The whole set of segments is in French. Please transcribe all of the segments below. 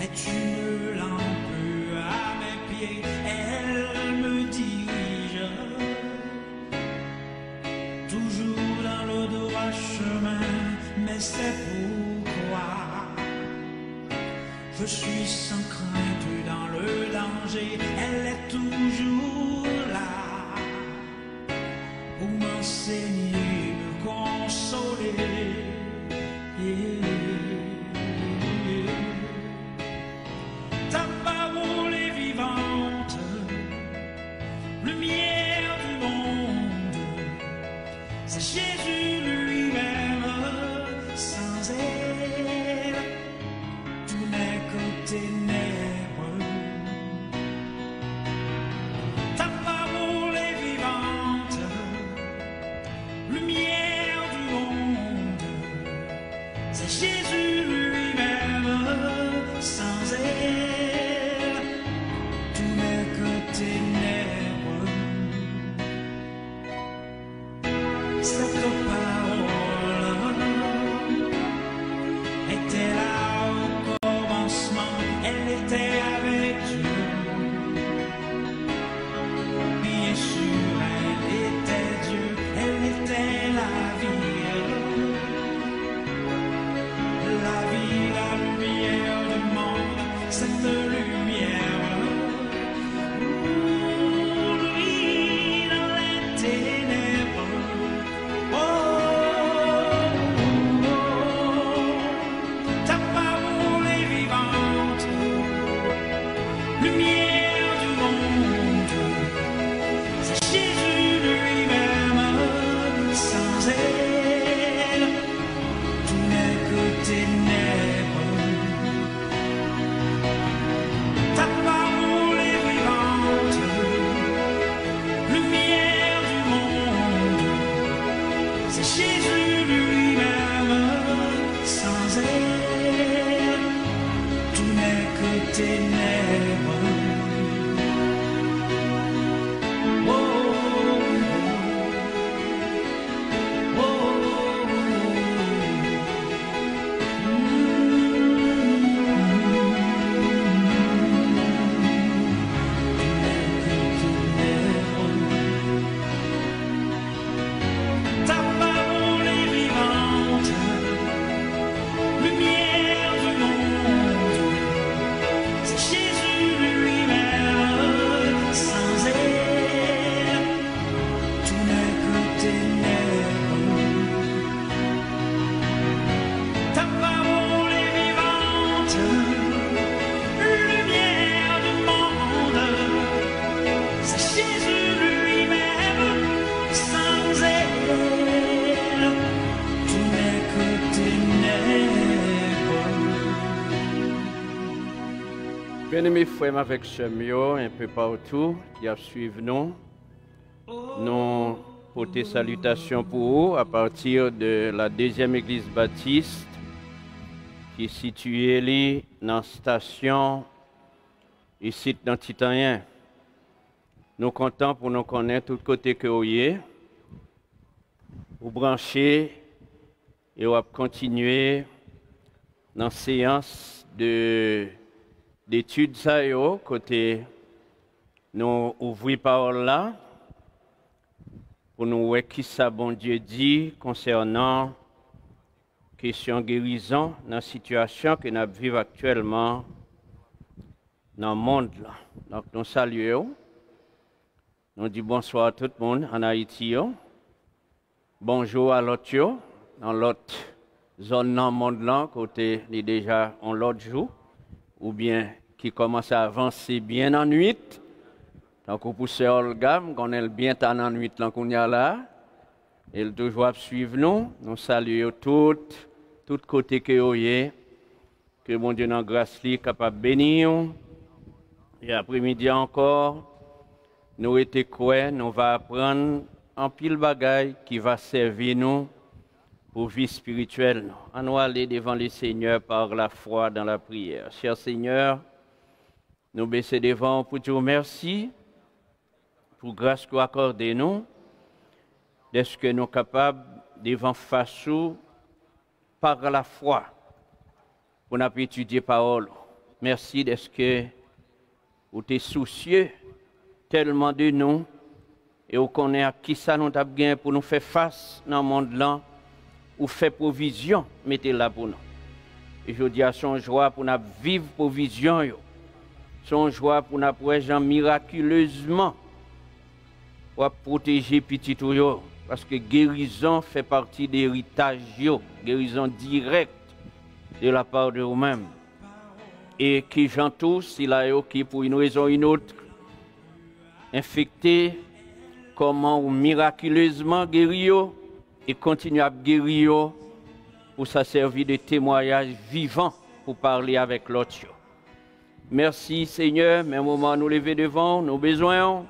est une lampe à mes pieds, elle me dirige toujours dans le droit chemin, mais c'est pourquoi je suis sans crainte dans le danger, elle est toujours là pour m'enseigner, me consoler. Ta parole est vivante, lumière du monde, c'est Jésus lui-même, sans elle, tout n'est que ténèbres. Ta parole est vivante, lumière du monde, c'est Jésus lui-même, sans elle, tout n'est que ténèbres. Cette parole était là au commencement, elle était avec Dieu. Bien sûr, elle était Dieu, elle était la vie, la lumière du monde, cette lumière. Lui dans les ténèbres. Ta parole est vivante, lumière du monde, c'est Jésus lui-même, sans elle, tout n'est que ténèbres. Ta parole est vivante, lumière du monde, c'est Jésus lui-même, sans elle, tout n'est que ténèbres. Oh, oh, oh, ta parole est vivante, lumière du monde, c'est Jésus lui-même, sans elle, tout n'est que ténèbres. Ta parole est vivante, lumière du monde, c'est Jésus lui-même, sans elle, tout n'est que ténèbres. Bien-aimés frères avec Chemio, un peu partout, qui a suivi nous, nous portons salutations pour vous à partir de la deuxième église baptiste qui est située dans la station ici dans Titanien. Nous sommes contents pour nous connaître tout côté que vous êtes, vous brancher et vous continuer dans la séance d'études ça yo côté nous ouvrir parole là pour nous voir qui ça bon Dieu dit concernant question guérison dans la situation que nous vivons actuellement dans le monde là. Donc nous saluons, nous disons bonsoir à tout le monde en Haïti yo. Bonjour à l'autre yo, dans l'autre zone dans le monde là côté il déjà on l'autre jour ou bien qui commence à avancer bien en nuit. Donc, pour pousser Olga, on est bien en nuit qu'on y a là. Elle toujours suivre nous. Nous saluons tout côté que vous êtes. Que mon Dieu, dans grâce, est capable de bénir. Et après-midi encore, nous étions quoi? Nous allons apprendre un pile bagaille qui va servir nous pour vie spirituelle. On va aller devant le Seigneur par la foi dans la prière. Cher Seigneur, nous baissons devant pour te remercier pour grâce que vous accordez nous, d'être que nous sommes capables devant face par la foi pour nous étudier parole. Merci d'être que vous êtes soucieux tellement de nous et vous connaissez à qui ça nous a bien pour nous faire face dans le monde là, ou faire provision, mettez-la pour nous. Et je dis à son joie pour nous vivre provision, son joie pour nous pouvoir miraculeusement pour protéger petit tout, parce que guérison fait partie de l'héritage, guérison directe de la part de vous-même. Et qui j'entoure, s'il a qui pour une raison ou une autre, infecté, comment ou miraculeusement guérir et continuer à guérir pour ça servir de témoignage vivant pour parler avec l'autre. Merci Seigneur, mais un moment nous lever devant nos besoins,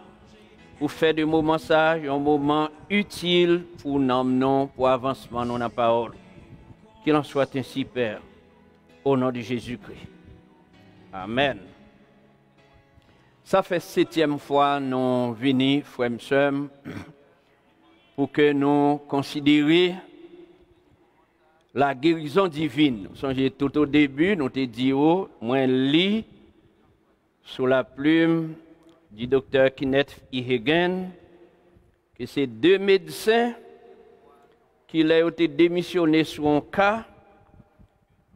pour faire de moments ça un moment utile pour nous, pour avancement dans la parole. Qu'il en soit ainsi, Père, au nom de Jésus-Christ. Amen. Ça fait 7e fois nous venons, frères et sœurs, pour que nous considérions la guérison divine. Nous sommes tout au début, nous te dit, moi, lis sous la plume du docteur Kenneth E. Hagin, que c'est 2 médecins qui ont été démissionnés sur un cas,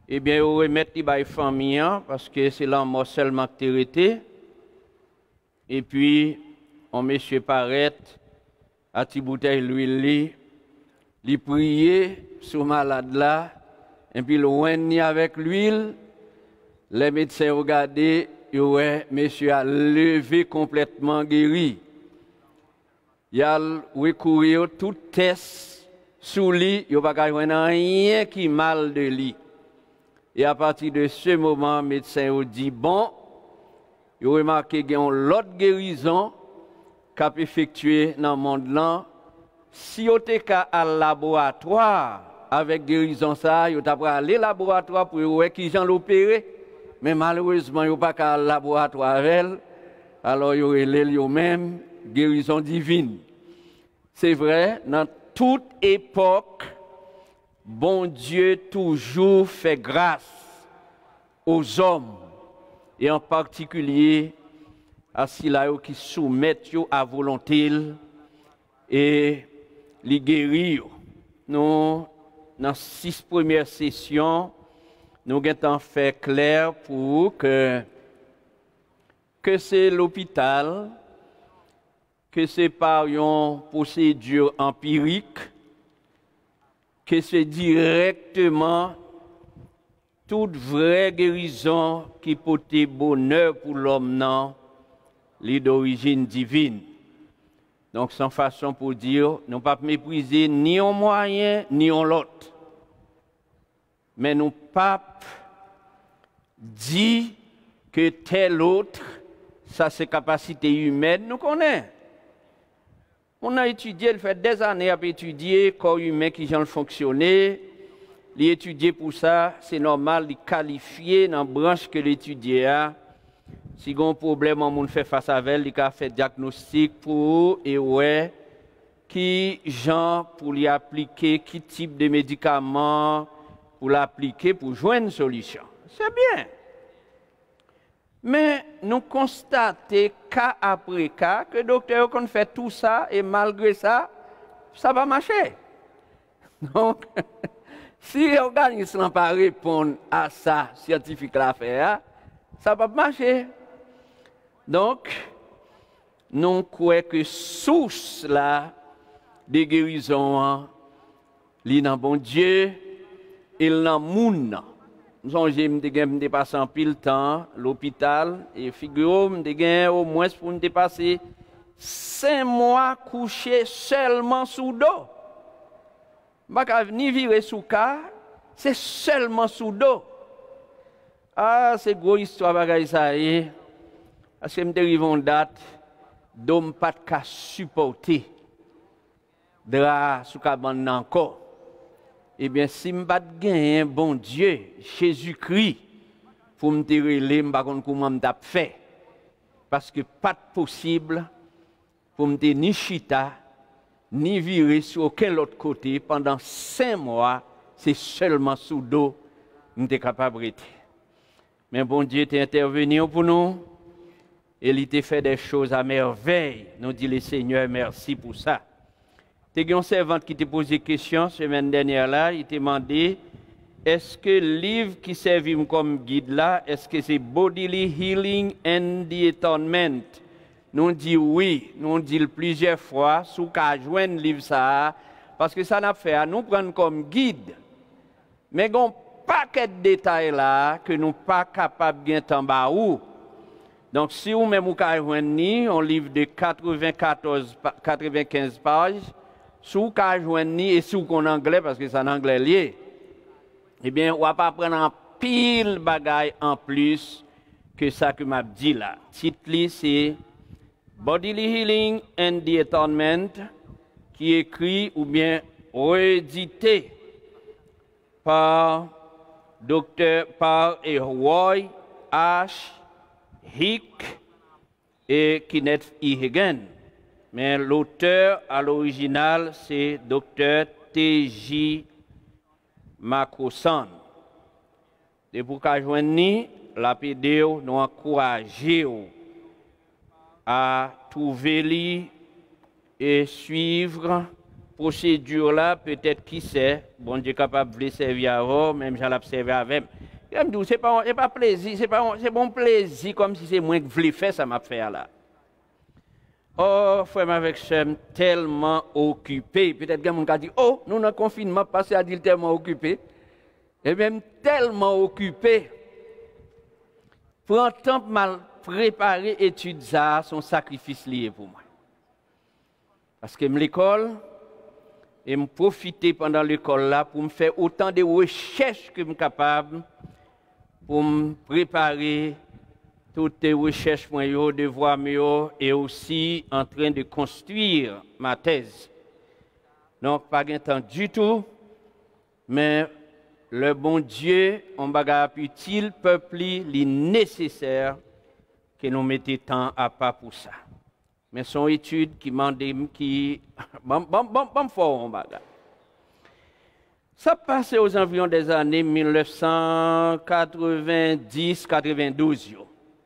eh bien, ils remettent les familles parce que c'est là mort seulement qui été. Et puis, on monsieur paraît à ti bouteille l'huile, li prier sur malade là, et puis le avec l'huile, les médecins regardaient, ouais, monsieur a levé complètement guéri. Il a recouru tout test sous lui, il n'y a pas rien qui mal de lui. Et à partir de ce moment, le médecin a dit, bon, il a remarqué qu'il y a l'autre guérison qu'a effectué dans le monde là. Si vous êtes à laboratoire avec guérison, ça, vous avez aller au laboratoire pour voir qui j'en l'opéré. Mais malheureusement, vous n'avez pas à laboratoire avec elle. Alors, vous avez même guérison divine. C'est vrai, dans toute époque, bon Dieu toujours fait grâce aux hommes, et en particulier à ceux qui soumettent à volonté et les guérir. Nous, dans 6 premières sessions, nous avons fait clair pour que c'est l'hôpital, que c'est par une procédure empirique, que c'est directement toute vraie guérison qui porte bonheur pour l'homme, les d'origine divine. Donc, sans façon pour dire, nous ne pas mépriser ni un moyen, ni un l'autre. Mais nous ne pas dire que tel autre, ça c'est capacité humaine, nous connaissons. On a étudié, il fait des années à étudier le corps humain qui vient fonctionner. L'étudier pour ça, c'est normal, de qualifier dans la branche que l'étudier a. Si il y a un problème, on fait face à elle, il a fait diagnostic pour et ouais, qui genre pour lui appliquer, qui type de médicaments pour l'appliquer, pour jouer une solution. C'est bien. Mais nous constatons cas après cas que le docteur a fait tout ça et malgré ça, ça va marcher. Donc, si l'organisme n'a pas répondu à ça, scientifique l'affaire, ça va marcher. Donc, nous croyons que source là de guérison, il dans bon Dieu, il dans monde. Nous avons dépassé en pile temps l'hôpital et figurez au moins pour nous dépasser 5 mois couché seulement sous dos. Pas ni virer sous cas, c'est seulement sous dos. Ah, c'est gros histoire bagaille ça y. Parce que me arrive en date, d'homme pas de cas supporter dra sous cabane encore. Eh bien, si je n'ai pas de bon Dieu, Jésus-Christ, pour me dire, je ne sais pas comment je fait. Parce que pas de possible pour me dire ni chita, ni virer sur aucun autre côté pendant 5 mois, c'est seulement sous dos que je suis capable de rester. Mais bon Dieu était intervenu pour nous. Et il t'a fait des choses à merveille. Nous dit le Seigneur, merci pour ça. Tu as un servant qui t'a posé question la semaine dernière là, il t'a demandé est-ce que le livre qui servit comme guide là, est-ce que c'est Bodily Healing and the Atonement? Nous dit oui, nous dit plusieurs fois, sous qu'à joindre le livre ça, parce que ça n'a fait à nous prendre comme guide. Mais il y a un paquet de détails là que nous ne sommes pas capables de gagner en. Donc si vous même vous avez un livre de 95 pages, si vous avez et si vous en anglais, parce que c'est en anglais lié, eh bien, on ne va pas prendre un pile bagaille en plus que ça que m'a dit là. Le titre, c'est Bodily Healing and the Atonement, qui est écrit ou bien réédité par Roy H. Hick et Kenneth E. Hagan. Mais l'auteur à l'original, c'est Dr. T.J. Macroson. Et pour qu'à joindre la vidéo, nous encourageons à trouver et suivre la procédure là, peut-être qui sait, bon Dieu capable de servir avant, même j'en l'observe avec. C'est pas plaisir, c'est bon plaisir, comme si c'est moi qui voulais faire ça m'a fait là. Oh, frère avec Shem, tellement occupé. Peut-être que quelqu'un a dit, oh, nous dans le confinement, passé à dire tellement occupé. Et même tellement occupé. Pour un temps mal préparé, étude ça, son sacrifice lié pour moi. Parce que l'école, et me profiter pendant l'école là pour me faire autant de recherches que je suis capable pour me préparer toutes les recherches, devoirs et aussi en train de construire ma thèse. Donc, pas de temps du tout, mais le bon Dieu, on bagarre utile, peuple, il est nécessaire que nous mettions temps à part pour ça. Mais son étude qui m'a dit, qui fort on bagarre. Ça passait aux environs des années 1990-92.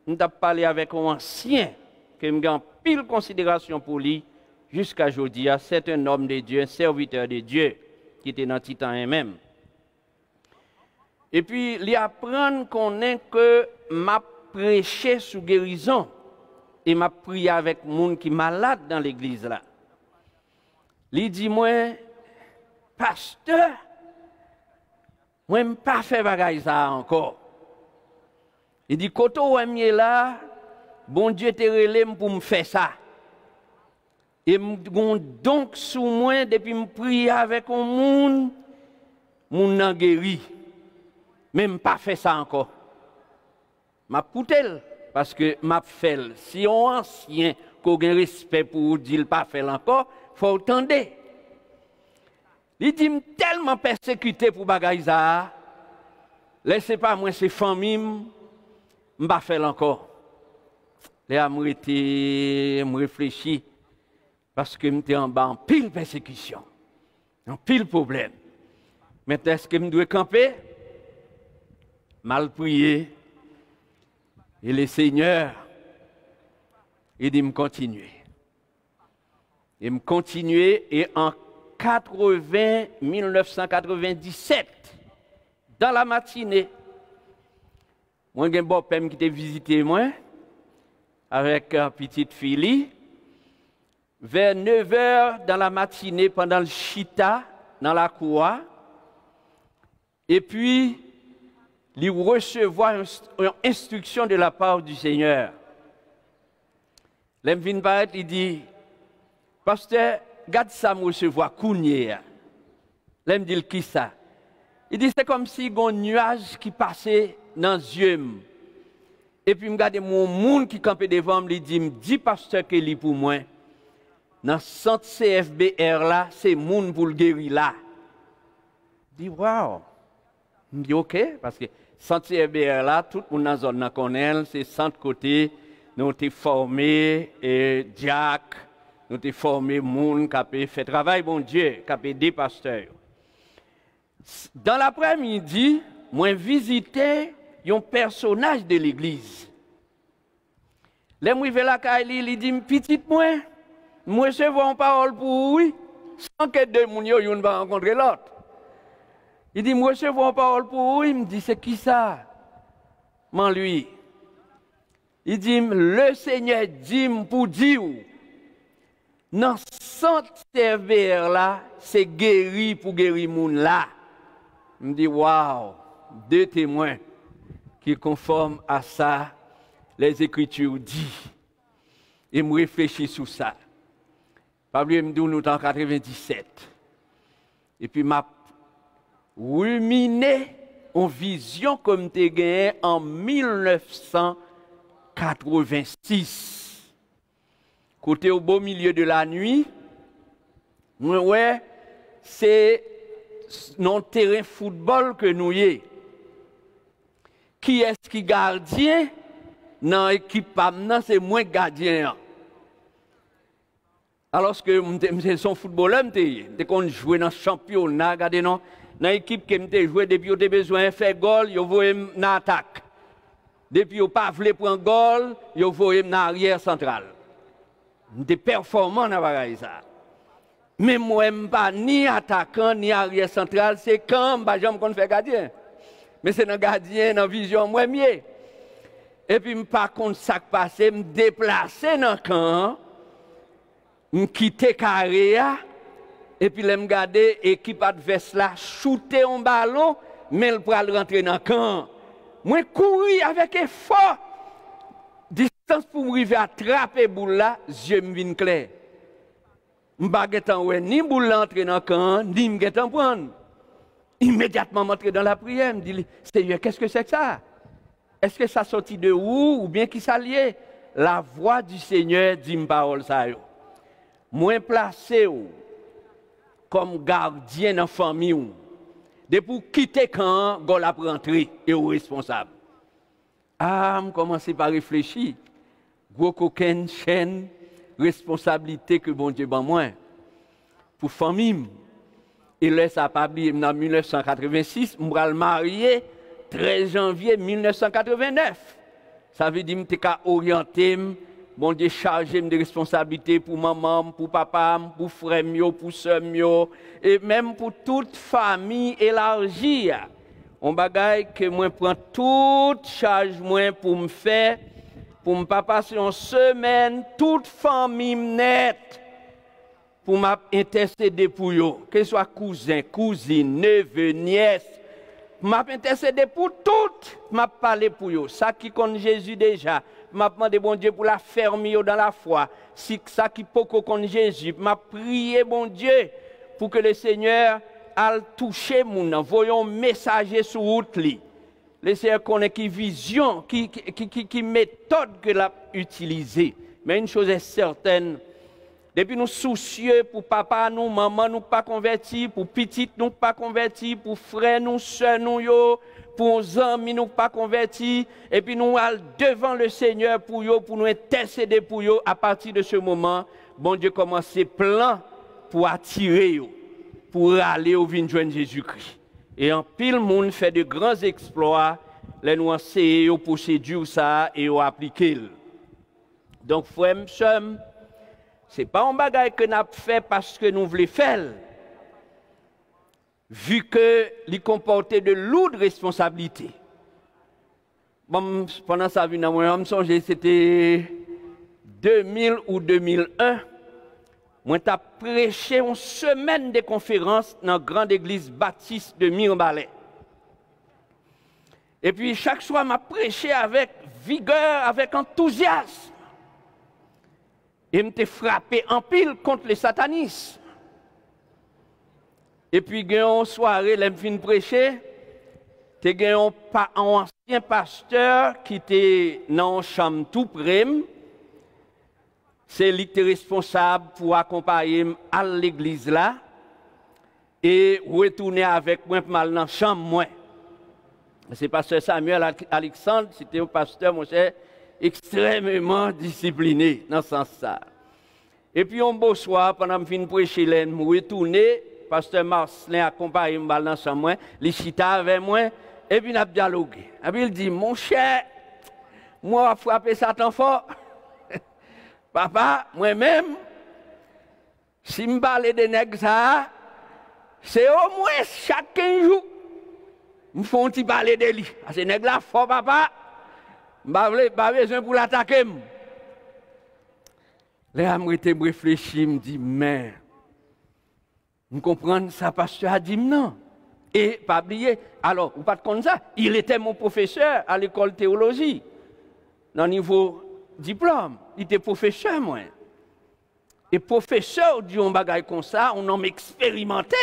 Nous avons parlé avec un ancien qui a en pile considération pour lui jusqu'à aujourd'hui. C'est un homme de Dieu, un serviteur de Dieu qui était dans le Titan même. Et puis, il apprend qu'on est que m'a prêché sous guérison et m'a prié avec les gens qui sont malades dans l'église là. Il dit moi, pasteur, moi je pas fait bagaille ça encore. Il dit koto oué là, bon Dieu te relé pour me faire ça. Et donc sous moi depuis me prier avec un monde, moun nan guéri. Même pas fait ça encore. M'a poutel parce que m'a fait. Si on ancien qu'on a respect pour dire pas fait encore, faut attendre. Il dit tellement persécuté pour bagaille ça. Laissez pas moi ces familles m'pas fait encore. Là me réfléchir parce que m'étais en bas en pile persécution. En pile problème. Maintenant est-ce que me dois camper? Mal prié. Et le Seigneur, il dit me continuer. Et me continuer et en 1997, dans la matinée, moi j'ai un bon père qui t'a visité moi avec une petite fille. Vers 9h dans la matinée pendant le chita dans la cour. Et puis il recevoir une instruction de la part du Seigneur. L'homme vient paraître, il dit, pasteur, garde ça me recevoir kounye. L'homme dit qui ça? Il dit c'est comme si un nuage qui passait dans les yeux. Et puis, je regarde mon monde qui campait devant me, il dit, me dit pasteur que lui pour moi. Dans le centre CFBR là, c'est monde pour le guérir là. Je dis, waouh. Je dis, ok, parce que centre CFBR là, tout le monde dans la zone connaît, c'est centre côté, nous avons formé, Jack, nous avons formé monde qui a fait travail, bon Dieu, qui a aidé pasteurs. Dans l'après-midi, moi visité un personnage de l'église. Les m'rivé la Kaili, il dit petite moi recevoir une parole pour oui, sans que deux moun yo yon va rencontrer l'autre. Il dit moi recevoir une parole pour oui, il me dit c'est qui ça? Man lui. Il dit le Seigneur dit pour dire dans sans servir là, c'est guéri pour guérir moun là. Il me dit waouh, deux témoins qui conforment à ça les Écritures disent. Et me réfléchis sur ça. Pablo me dit nous en 97. Et puis m'a ruminé en vision comme tu gagné en 1986. Côté au beau milieu de la nuit, ouais, c'est non terrain football que nous y est. Qui est-ce qui gardien? Dans l'équipe c'est moi gardien. Alors que je suis footballeur, je qu'on jouer dans le championnat, regardez non, dans l'équipe qui me joué depuis que besoin de faire goal, je voyais dans l'attaque. Depuis que pas voulu prendre goal, je voyais dans l'arrière central. Je performant dans ça. Mais moi je pas ni attaquant ni arrière central, c'est quand je me fais gardien. Mais c'est dans gardien dans vision moi mieux. Et puis, par contre, ça qui passe, me déplacer dans le camp, me quitter carré, et puis, je me garder l'équipe adverse là, shooter un ballon, mais le pour rentrer dans le camp. Moi, courir avec effort, distance pour arriver à attraper boule là, yeux me viennent clair. Je ne sais pas ni boule entrer dans le camp, ni me prendre. Immédiatement, je suis dans la prière, je me dis, Seigneur, qu'est-ce que c'est que ça? Est-ce que ça sortit de où ou bien qui s'allie? La voix du Seigneur dit une parole ça yo. Moi placé comme gardien dans la famille. De pour quitter quand gol a rentré et au responsable. Ah, je commence par réfléchir. Gros coquin chaîne responsabilité que bon Dieu ban moi pour famille. Et là ça pas oublié en 1986, je me marié 13 janvier 1989. Ça veut dire que je suis orienté, bon Dieu chargé de responsabilités pour maman, pour papa, pour frère, pour soeur, et même pour toute famille élargie. On bagaille que moi prends toute charge pour me faire, pour me pas passer une semaine, toute famille nette, pour m'intercéder pour eux, que ce soit cousin, cousine, neveu, nièce. M'a intercédé pour toutes, m'a parlé pour eux. Ça qui connaît Jésus déjà, m'a demandé bon Dieu pour la fermer dans la foi. Si ça qui peut connaît Jésus, m'a prié bon Dieu pour que le Seigneur aille toucher mon, voyons messager sur route li. Le Seigneur connaît qui vision, qui méthode que l'a utilisée. Mais une chose est certaine. Depuis nous soucieux pour papa, nous, maman, nous pas convertis, pour petite, nous pas convertis, pour frère, nous, soeur, nous, pour amis, nous pas convertis, et puis nous allons devant le Seigneur pour nous intercéder pour eux. À partir de ce moment, bon Dieu commence plan pour attirer eux, pour aller au vin joindre Jésus-Christ. Et en pile monde fait de grands exploits, les nous enseigner aux procédures ça et aux appliquer. Donc frère, ce n'est pas un bagage que nous avons fait parce que nous voulons faire. Vu que il comportait de lourdes responsabilités. Bon, pendant ça, je me songe, c'était 2000 ou 2001. Moi, j'ai prêché une semaine de conférence dans la grande église baptiste de Mirbalais. Et puis, chaque soir, je prêché avec vigueur, avec enthousiasme. Et me frappé en pile contre le satanisme. Et puis, une soirée, je fin prêcher, il y a un ancien pasteur qui était dans une chambre tout près. C'est lui qui était responsable pour accompagner à l'église là et retourner avec moi pour aller dans la chambre. C'est pasteur Samuel Alexandre, c'était un pasteur, mon cher, extrêmement discipliné dans ce sens-là. Et puis, un beau soir, pendant que je finis de prêcher, je suis retourné, pasteur Marcelin accompagne moi dans sa main, les chita avec moi, Et puis, nous avons dialogué. Et puis, il dit, mon cher, moi, je frappé Satan fort. Papa, moi-même, si je parle de nègres, c'est au moins chaque 15 jours, je fais un petit parler de lui. Parce que nègres là, fort, papa, je n'ai pas besoin pour l'attaquer. Là, je réfléchis, je me dis, mais, je comprends ça, pasteur a dit non. Et, pas oublier, alors, vous ne pas de ça, il était mon professeur à l'école de théologie, dans le niveau diplôme, il était professeur, moi. Et professeur, dit un bagage comme ça, un homme expérimenté.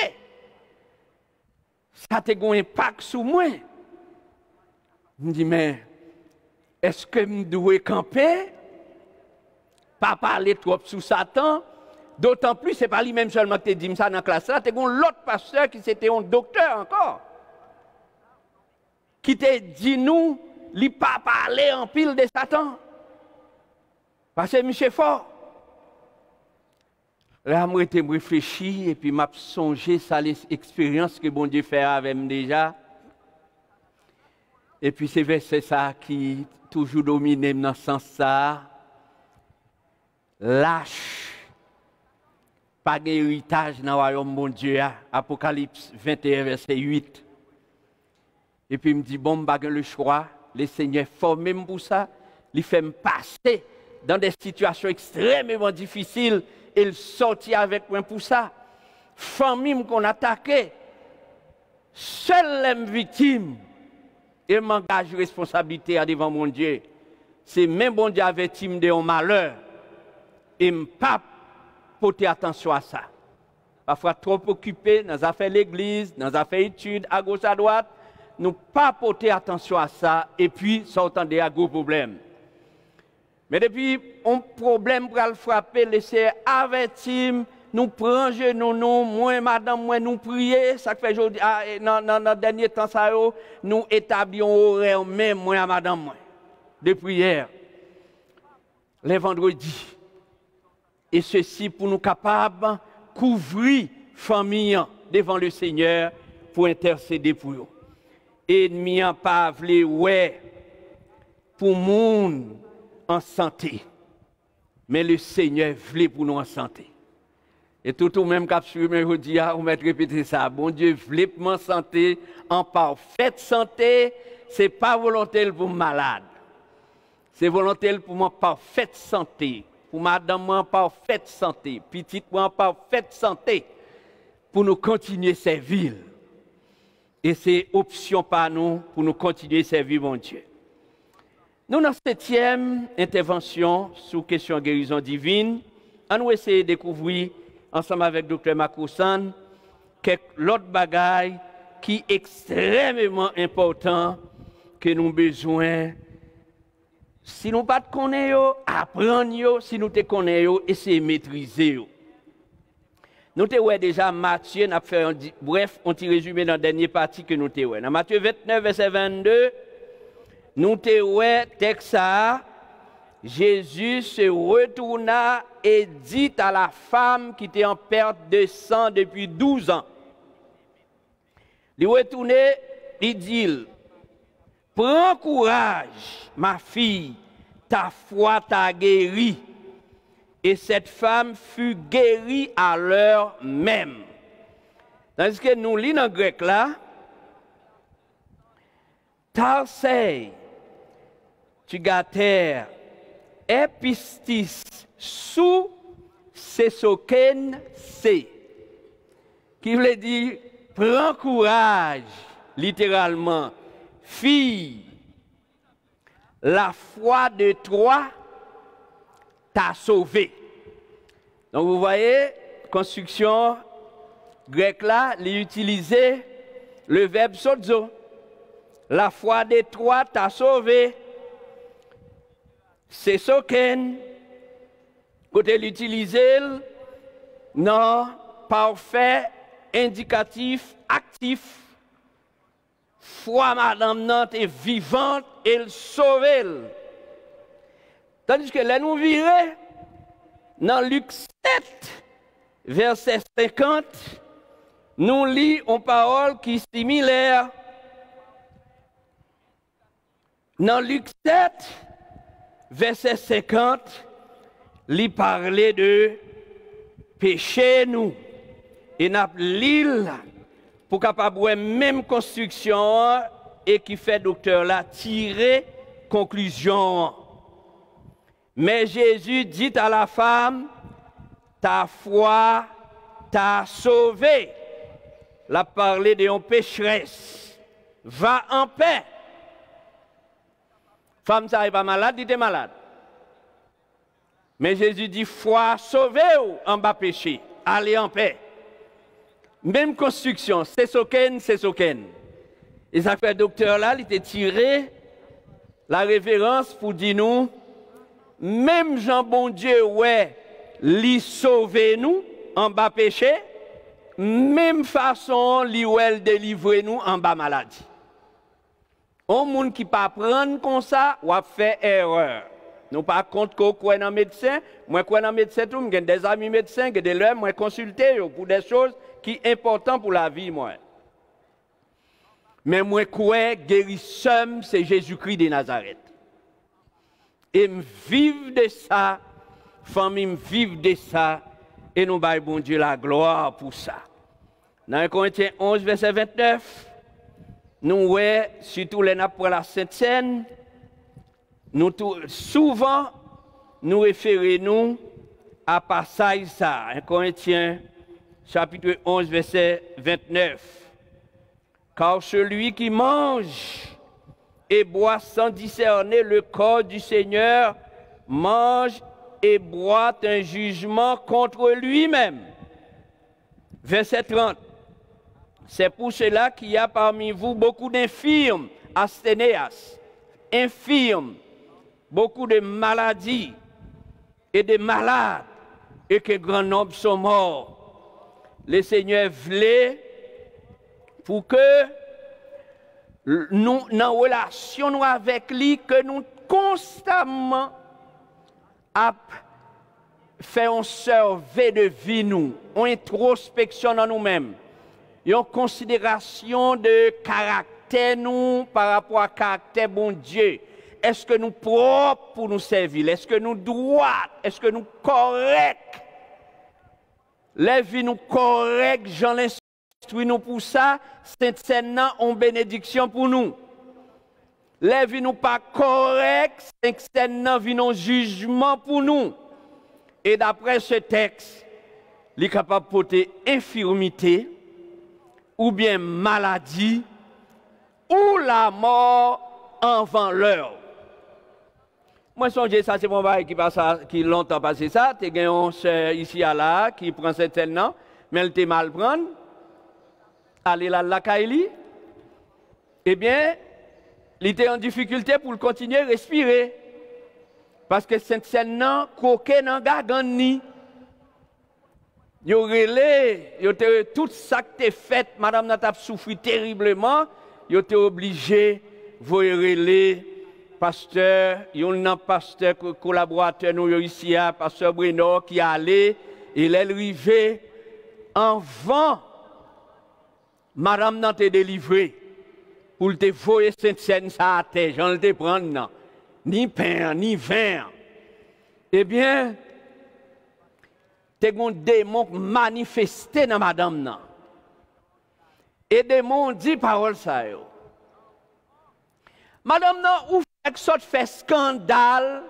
Ça a un impact sur moi. Je me dis, mais, est-ce que je dois camper? Pas parler trop sous Satan? D'autant plus, ce n'est pas lui-même seulement qui dit ça dans la classe là, tu as l'autre pasteur qui c'était un docteur encore, qui t'a dit nous, il n'a pas parlé en pile de Satan. Parce que monsieur fort. Là, moi, je réfléchi et puis je songé à l'expérience que bon Dieu fait avec moi déjà. Et puis c'est ça qui toujours domine dans ce sens-là. Lâche. Pas d'héritage dans le royaume de Dieu. Apocalypse 21, verset 8. Et puis il me dit, bon, je le choix. Le Seigneur formé pour ça. Il fait me passer dans des situations extrêmement difficiles. Il sortit avec moi pour ça. Famille qu'on attaquait. Seul les victimes. Et m'engage responsabilité devant mon Dieu. C'est même bon Dieu averti de un malheur. Et me pas porter attention à ça. Parfois trop occupé dans les affaires de l'église, dans les affaires d'études, à gauche à droite, nous pas porter attention à ça et puis sortant des gros problèmes. Mais depuis un problème pour le frapper, laisser avertir, nous prendre genoux, moi madame, moi nous prier, ça fait aujourd'hui dans le dernier temps ça nous établions horaire même moi madame moi de prière les vendredis. Et ceci pour nous capables de couvrir famille devant le Seigneur pour intercéder pour eux. Ennemi n'a pas voulu, ouais, pour monde en santé. Mais le Seigneur voulait pour nous en santé. Et tout au même cap sur je dis, on va répéter ça. Bon Dieu voulait pour en santé, en parfaite santé, ce n'est pas volontaire pour malade. C'est volontaire pour moi parfaite santé. Pour madame en parfaite santé, petite en parfaite santé, pour nous continuer à servir. Et c'est option par nous pour nous continuer à servir mon Dieu. Nous, dans la 7e intervention sur question guérison divine, on va essayer de découvrir, ensemble avec Dr. Makousan, quelques autres bagailles qui sont extrêmement importants que nous avons besoin. Si nous ne connaissons pas, apprendre, si nous te connaissons, essayer de maîtriser. Nous avons déjà Matthieu, nous avons fait bref, on petit résumé dans la dernière partie que nous avons. Dans Matthieu 29, verset 22, nous avons texte ça, Jésus se retourna et dit à la femme qui était en perte de sang depuis 12 ans. Il retourné, il dit, prends courage, ma fille, ta foi t'a guéri. Et cette femme fut guérie à l'heure même. Tandis que nous lisons en grec là, Tarsei, tugater, epistis, sous sesoken se, qui veut dire prends courage, littéralement. Fille, la foi de toi t'a sauvé. Donc vous voyez, construction grecque là, il utilisait le verbe sozo. La foi de toi t'a sauvé. C'est soken. Côté l'utiliser, non, parfait, indicatif, actif. Foi madame Nante est vivante et elle sauve. Tandis que là nous virons dans Luc 7, verset 50, nous lisons une parole qui est similaire. Dans Luc 7, verset 50, il parlait de péché nous. Et n'a l'île pour capable même construction et qui fait docteur là tirer conclusion. Mais Jésus dit à la femme, ta foi t'a sauvé. La parlé de une pécheresse. Va en paix. Femme, ça n'est pas malade, il était malade. Mais Jésus dit, foi sauvée ou en bas péché. Allez en paix. Même construction, c'est soken, c'est soken. Et ça fait docteur là, il était tiré la référence pour dire nous, même Jean bon Dieu, ouais, lui sauver nous en bas péché, même façon, lui ouais, délivrer nous en bas maladie. Un monde qui pas prendre comme ça, ou a fait erreur. Nous pas compte qu'on croit dans médecin, moi crois dans médecin tout, j'ai des amis médecins, j'ai des leurs, moi consulter pour des choses qui sont importantes pour la vie moi. Mais moi crois guérisseur c'est Jésus-Christ de Nazareth. Et me vivre de ça, famille me vivre de ça et nous baillons bon Dieu la gloire pour ça. Dans 1 Corinthiens 11 verset 29 nous voyons, surtout les nappes pour la Sainte Seine, nous souvent nous référons à passage ça, 1 Corinthiens chapitre 11 verset 29. Car celui qui mange et boit sans discerner le corps du Seigneur mange et boit un jugement contre lui-même. Verset 30. C'est pour cela qu'il y a parmi vous beaucoup d'infirmes, asthénéas, infirmes, beaucoup de maladies et de malades, et que grand nombre sont morts. Le Seigneur voulait pour que nous, dans relation avec lui, que nous constamment faisons survey de vie nous, on introspection dans nous-mêmes. Une considération de caractère nous par rapport à caractère bon Dieu. Est-ce que nous propres pour nous servir? Est-ce que nous droits? Est-ce que nous corrects? Les vies nous correctes, j'en instruis nous pour ça, c'est Seigneur en bénédiction pour nous. Les vies nous pas correctes, c'est Seigneur vient en jugement pour nous. Et d'après ce texte, il est capable de porter infirmité, ou bien maladie, ou la mort avant l'heure. Moi, je songe ça, c'est mon bail qui longtemps passé ça. Tu as une soeur ici à là qui prend cette nom, mais elle était mal prendre. Allez là, la Kaili. Eh bien, il était en difficulté pour continuer à respirer. Parce que cette scène, coquet dans Gagani. Tout ça que tu fait, madame n'a souffert terriblement, vous êtes obligé de vous relayer, pasteur, il y a un pasteur collaborateur nous ici, pasteur Bruno, qui est allé, il est arrivé avant, madame n'a été délivrée, pour te voyer cette scène ça à terre, j'en te prendre, ni pain, ni vin. Eh bien, te gon démon manifesté dans madame nan. Et démon dit parole ça yo. Madame nan ou fait scandale,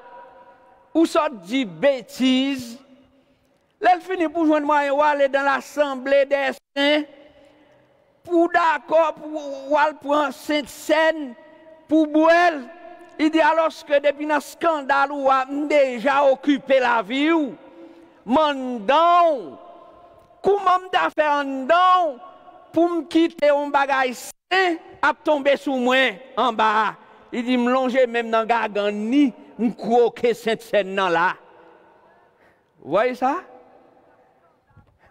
ou sort dit bêtise. Elle finit pour joindre moi et aller dans l'assemblée des saints pour d'accord pour prendre cette scène pour boire. Il dit alors que depuis un scandale ou a déjà occupé la vie ou mandon, comment m'ta fait un don pour me quitter un bagage sain à tomber sous moi en bas. Il dit me longer même dans Gagani, me croquer cette scène là. Vous voyez ça?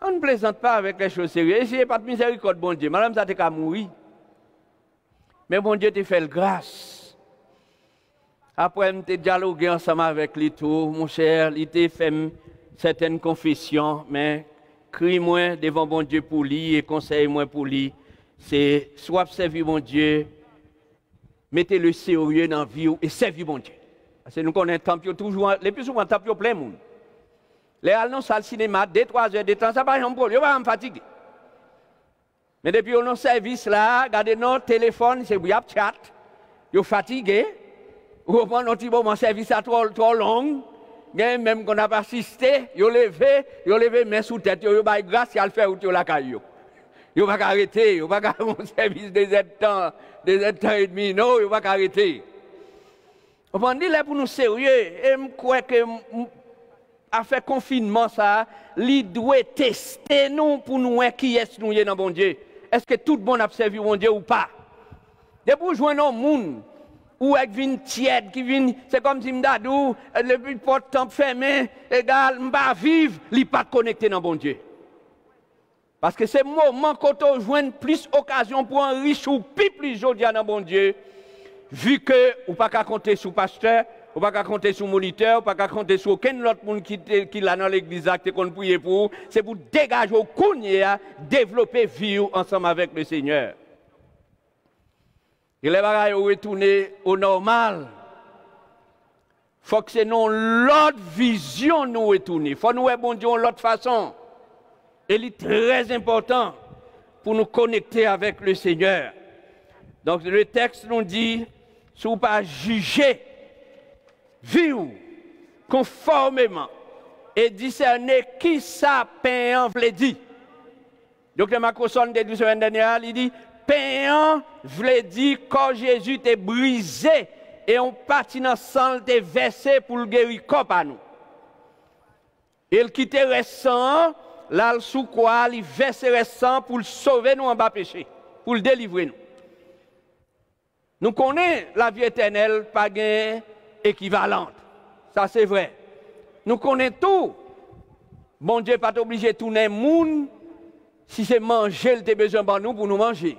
On ne plaisante pas avec les choses sérieuses. Essayez pas de miséricorde, bon Dieu. Madame, ça t'est qu'à mourir. Mais bon Dieu te fait le grâce. Après, je t'ai dialogué ensemble avec lui tout, mon cher. Il t'a fait certaines confessions, mais crie-moi devant bon Dieu pour lui et conseille-moi pour lui. C'est soit servir mon Dieu, mettez le sérieux dans la vie et servez bon Dieu. Parce que nous connaissons temps toujours, les plus souvent, temps plein de monde. Les allons dans le cinéma, 2-3 heures de temps, ça va pas un problème, ils vont me fatiguer. Mais depuis on a service là, regardez notre téléphone, c'est pour chat, ils sont fatigués, ou on prend notre moment service à trop long, même qu'on n'a pas assisté, ils ont levé main sous tête, ils ont eu grâce, ils ont fait où ils ont la caillou. Ils ne vont pas arrêter, ils ne vont pas faire un service des temps et demi, non, ils ne vont pas arrêter. On dit là pour nous sérieux, et je crois que à faire confinement ça, il doit tester nous pour nous voir qui est nous dans bon Dieu. Est-ce que tout le monde a servi bon Dieu ou pas? De pour joindre un monde ou avec une tiède qui vient, c'est comme si m'dadou le porte temps fermé, égal m'pa vivre, il pas connecté dans bon Dieu. Parce que c'est moment quand on joint plus occasion pour enrichir ou plus jodia dans bon Dieu. Vu que ou pas qu'à compter sur pasteur, ou pas qu'à compter sur moniteur, ou pas qu'à compter sur aucun autre monde qui l'a dans l'église qu'on prie pour, c'est pour dégager au cogné, développer vie ensemble avec le Seigneur. Et les bagages retourner au normal. Faut que c'est non l'autre vision nous retourner. Faut nous bon Dieu de l'autre façon. Et c'est très important pour nous connecter avec le Seigneur. Donc le texte nous dit, si vous pas juger, vivre conformément et discerner qui ça payant veut dire. Donc le Macroson de la semaine dernière, il dit, payant veut dire quand Jésus t'est brisé et on partit dans le sang t'est versé pour le guérir corps à nous. Et il quitte le sang, là sous quoi il verse le sang pour le sauver nous en bas péché, pour le délivrer nous. Nous connaissons la vie éternelle, pas équivalente. Ça, c'est vrai. Nous connaissons tout. Bon Dieu, pas obligé de tourner le monde. Si c'est manger, il a besoin de nous pour nous manger.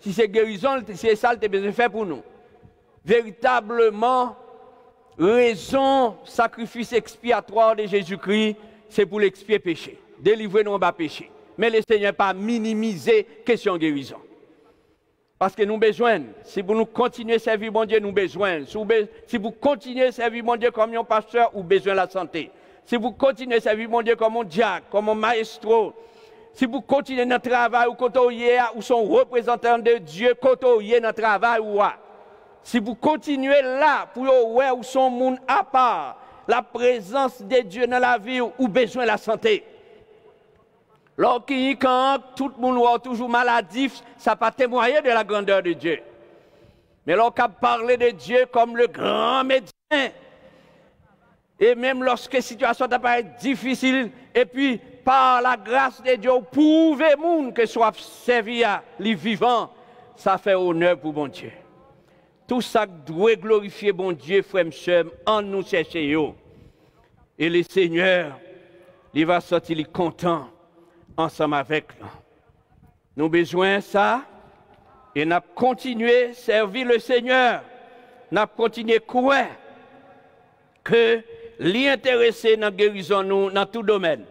Si c'est guérison, c'est ça, il a besoin de faire pour nous. Véritablement, raison, sacrifice expiatoire de Jésus-Christ, c'est pour l'expier péché. Délivrer nous en bas péché. Mais le Seigneur n'a pas minimisé question guérison. Parce que nous avons besoin, si vous nous continuez à servir mon Dieu, nous avons besoin. Si vous continuez à servir mon Dieu comme un pasteur, vous avez besoin de la santé. Si vous continuez à servir mon Dieu comme un diacre, comme un maestro, si vous continuez dans le travail ou ou sont représentants de Dieu, dans le travail ou si vous continuez là pour voir où sont monde à part, la présence de Dieu dans la vie ou besoin de la santé. Quand tout le monde est toujours maladif, ça ne peut pas témoigner de la grandeur de Dieu. Mais lorsqu'on parle de Dieu comme le grand médecin, et même lorsque la situation paraît difficile, et puis par la grâce de Dieu, pouvez monde que soit servi à les vivants, ça fait honneur pour bon Dieu. Tout ça doit glorifier bon Dieu, frère et sœurs, en nous chercher. Et le Seigneur, il va sortir content ensemble avec nous. Nous avons besoin de ça et nous continuer à servir le Seigneur. Nous continuer à croire que l'intéressé dans la guérison nous dans tout domaine.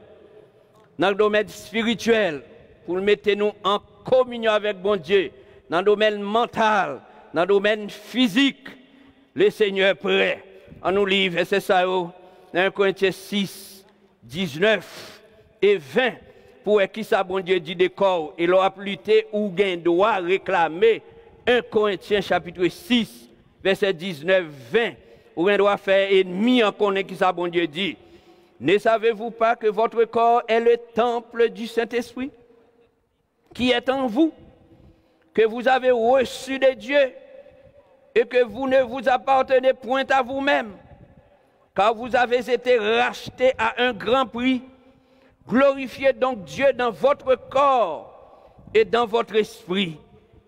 Dans le domaine spirituel, pour mettre nous en communion avec bon Dieu. Dans le domaine mental, dans le domaine physique, le Seigneur est prêt. On nous livre, et c'est ça, dans 1 Corinthiens 6, 19 et 20. Pour qui ça, bon Dieu dit de corps, et l'on a lutté ou gain doit réclamer 1 Corinthiens chapitre 6, verset 19, 20, ou on doit faire ennemi en connaît qui ça, bon Dieu dit. Ne savez-vous pas que votre corps est le temple du Saint-Esprit qui est en vous, que vous avez reçu de Dieu et que vous ne vous appartenez point à vous-même, car vous avez été rachetés à un grand prix. Glorifiez donc Dieu dans votre corps et dans votre esprit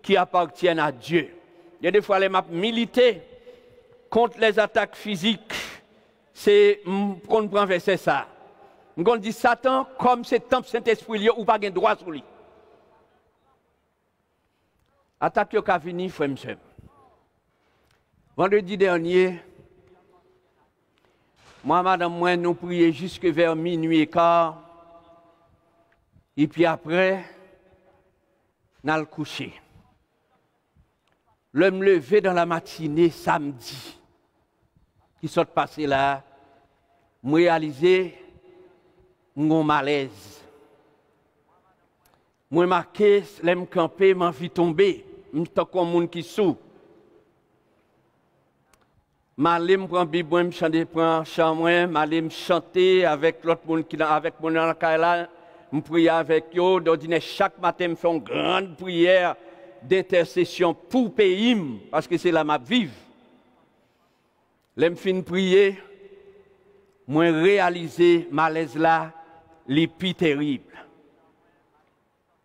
qui appartiennent à Dieu. Il y a des fois les maps militer contre les attaques physiques. C'est qu'on prend verset ça. On dit Satan comme c'est temple Saint-Esprit ou pas gain droit sur lui. Attaque yo ka vini frère monsieur. Vendredi dernier, moi madame moi nous prions jusque vers minuit et quart. Et puis après, nous allons coucher. Le me lever dans la matinée samedi, qui sont passé là, me réaliser mon malaise. Moi marqué, l'aime camper, m'en vie tomber, m'tant comme monde qui sou. M'aller me prendre Bible, me chanter prendre chambre, m'aller me chanter avec l'autre monde qui avec mon là, me prier avec eux, d'ordinaire chaque matin me faire une grande prière d'intercession pour le pays parce que c'est là ma vive. L'aime fin prier, moi réaliser malaise là, les plus terrible.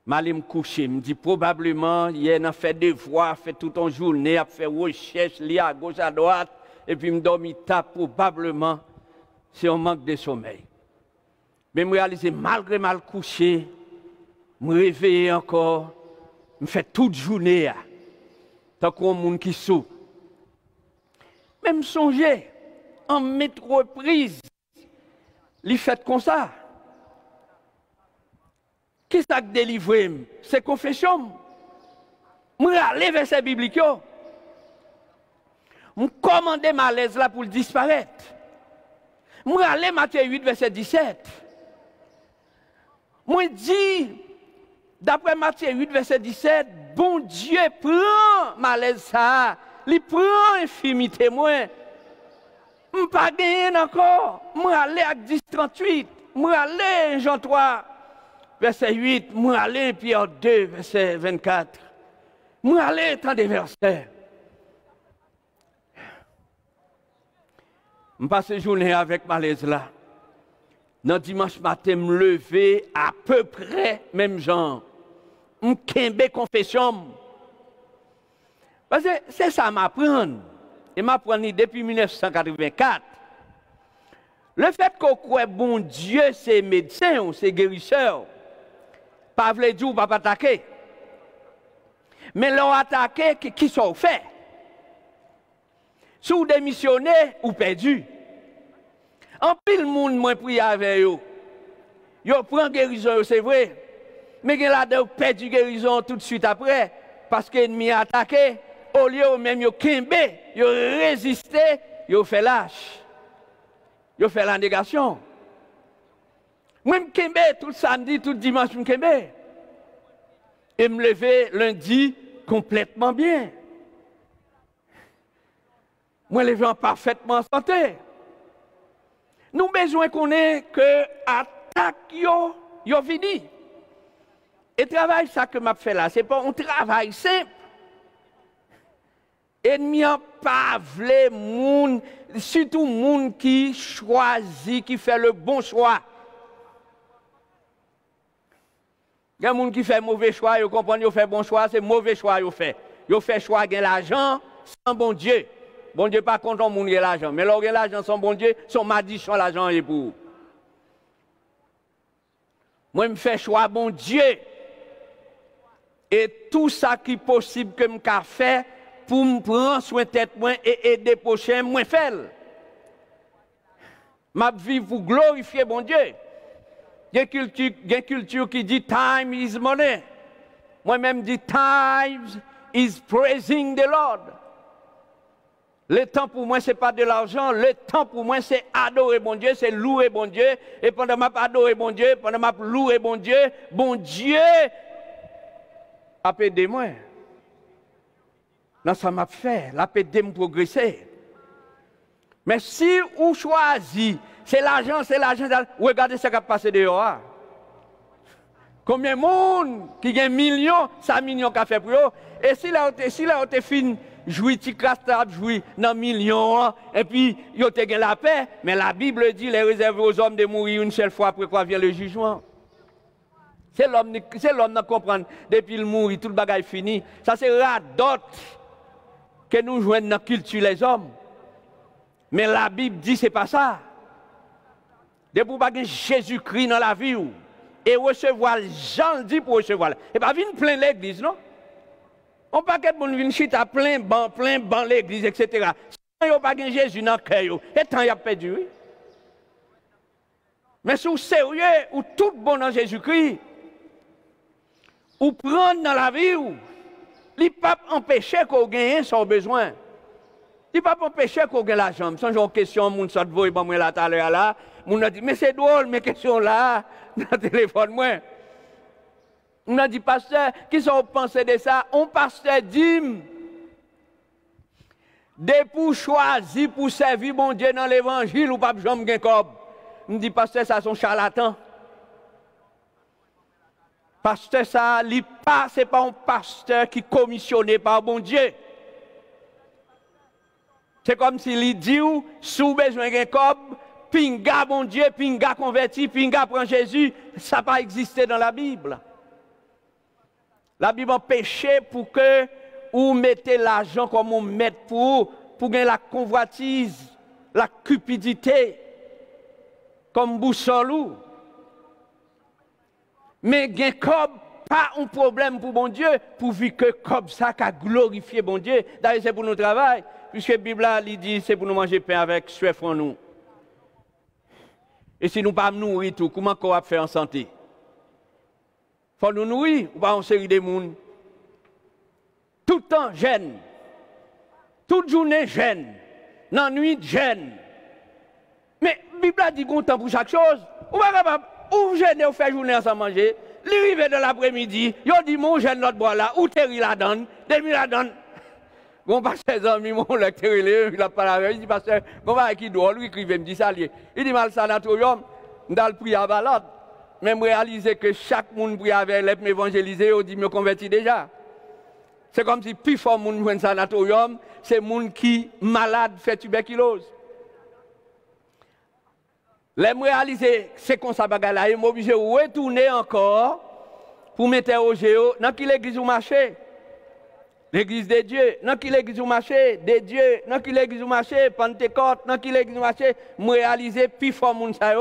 M'aller me coucher, me dit probablement hier n'a fait devoir, fait toute une journée, a fait recherche, lire à gauche à droite et puis me dormir tard probablement c'est un manque de sommeil. Mais me réaliser malgré mal couché, me réveiller encore, me fait toute journée tant qu'on monde qui sou. Même songer en mettre reprise, li fait comme ça. Qui ça qui délivre? C'est confession. Je aller vers ces bibliques. Je commande malaise là pour disparaître. Je aller Matthieu 8, verset 17. Je dis, d'après Matthieu 8, verset 17, bon Dieu prend malaise ça, il prend infimité moi. Je ne pas gagner encore. Je aller à 10, 38. Je aller Jean 3. Verset 8, moi aller Pierre 2, verset 24. Moi aller tant de versets. Je passe la journée avec malaise là. Dans dimanche matin, me lever à peu près même genre. Je kembe confession. Parce que c'est ça m'apprend. Et m'apprend depuis 1984. Le fait qu'on croit bon Dieu, c'est médecin, c'est guérisseur. Pas vle dire ou pas attaquer. Mais l'on attaqué, qui sont fait? Si vous démissionnez ou perdu. En pile monde moins prié avec eux. Yo prend guérison, c'est vrai. Mais il a perdu guérison tout de suite après. Parce que l'ennemi a attaqué. Au lieu même yo kembe, yo résisté, yo fait lâche. Yo fait la négation. Moi, je me tout samedi, tout dimanche, je me et me lever lundi complètement bien. Moi, je lever en parfaitement santé. Nous besoin qu'on ait que attaque yo fini. Et le travail ça que m'a fait là, c'est pas un travail simple. Ennemi n'a pas vle moun, surtout moun qui choisit, qui fait le bon choix. Il y a des gens qui font mauvais choix, ils comprennent qu'ils font bon choix, c'est mauvais choix qu'ils font. Ils font choix de l'argent sans bon Dieu. Bon Dieu pas content de gens l'argent, mais leur l'argent sans bon Dieu, son malédiction l'argent est pour. Moi, je fais choix bon Dieu. Et tout ça qui est possible que je fais pour me prendre soin de tête et aider les prochains, moi je fais. Ma vie pour glorifier bon Dieu. Il y a une culture qui dit time is money. Moi-même dis time is praising the Lord. Le temps pour moi, ce n'est pas de l'argent. Le temps pour moi, c'est adorer bon Dieu, c'est louer bon Dieu. Et pendant que je adorer bon Dieu, pendant que je louer bon Dieu a aidé moi. Non, ça m'a fait, la aidé me progresser. Mais si vous choisissez, c'est l'argent, regardez ce qui a passé dehors. Combien de monde qui gagne millions, 100 millions qu'a fait pour eux. Et si là, on te fin jouer, tu casses, jouer dans millions, et puis, ils te gagne la paix. Mais la Bible dit, les réserve aux hommes de mourir une seule fois après quoi vient le jugement. C'est l'homme qui comprend. Depuis le mourir, tout le bagage fini. Ça, c'est radot que nous jouons dans la culture les hommes. Mais la Bible dit, c'est pas ça. Depuis que Jésus-Christ dans la vie, et recevoir, Jean dit pour recevoir. Et pas venir plein l'église, non? On pas que bon venir chita plein ban l'église, etc. Si on n'a pas Jésus dans le cœur, et tant il a perdu, oui. Mais si vous sérieux, ou tout bon dans Jésus-Christ, ou prendre dans la vie, Il pas empêcher qu'on gagne son besoin. Il pas empêcher qu'on gagne l'argent. Sans une question, mon sort voix bon moi là tout à l'heure là, mon a dit mais c'est drôle mes questions là dans le téléphone moi. On a dit pasteur, qui sont pensés de ça? On pasteur dit de pour choisir pour servir bon Dieu dans l'évangile ou pas jamais gain cob. On dit pasteur ça sont charlatans. Pasteur ça c'est pas un pasteur qui commissionné par bon Dieu. C'est comme s'il dit sous besoin gain cob, pinga bon Dieu, pinga converti, pinga prend Jésus, ça pas existé dans la Bible. La Bible empêche pour que vous mettez l'argent comme on met pour gagner la convoitise, la cupidité, comme boussole. Mais gain comme pas un problème pour bon Dieu, pourvu que comme ça qu'a glorifié bon Dieu. D'ailleurs c'est pour notre travail, puisque la Bible dit c'est pour nous manger pain avec soif en nous. Et si nous ne pas nourrir tout, comment on va faire en santé? Faut nous nourrir, ou pas en série de monde. Tout le temps jeûne. Toute journée jeûne. Dans la nuit jeûne. Mais la Bible a dit qu'on temps pour chaque chose. Ou pas capable, ou jeûner ou faire journée sans manger. L'arrivée de l'après-midi, yo dit mon jeûne l'autre bois là, ou terri la donne, demi la donne. Mon pasteur ami, mon lecteur, il a parlé avec, il dit pasteur, mon va qui doit, lui écrivait, me dit ça, il dit mal sanatorium, dans le prix à balade. Même réaliser que chaque monde prie avec l'aide m'évangéliser, on dit me converti déjà. C'est comme si plus fort monde dans un sanatorium, c'est monde qui malade fait tuberculose. L'aime réaliser c'est comme ça bagarre là, il m'a obligé de retourner encore pour m'interroger dans quelle église vous marchez. L'église de Dieu, dans quelle église vous marchez, de Dieu, dans quelle église vous marchez, Pentecôte, dans quelle église vous marchez, me réaliser plus fort monde ça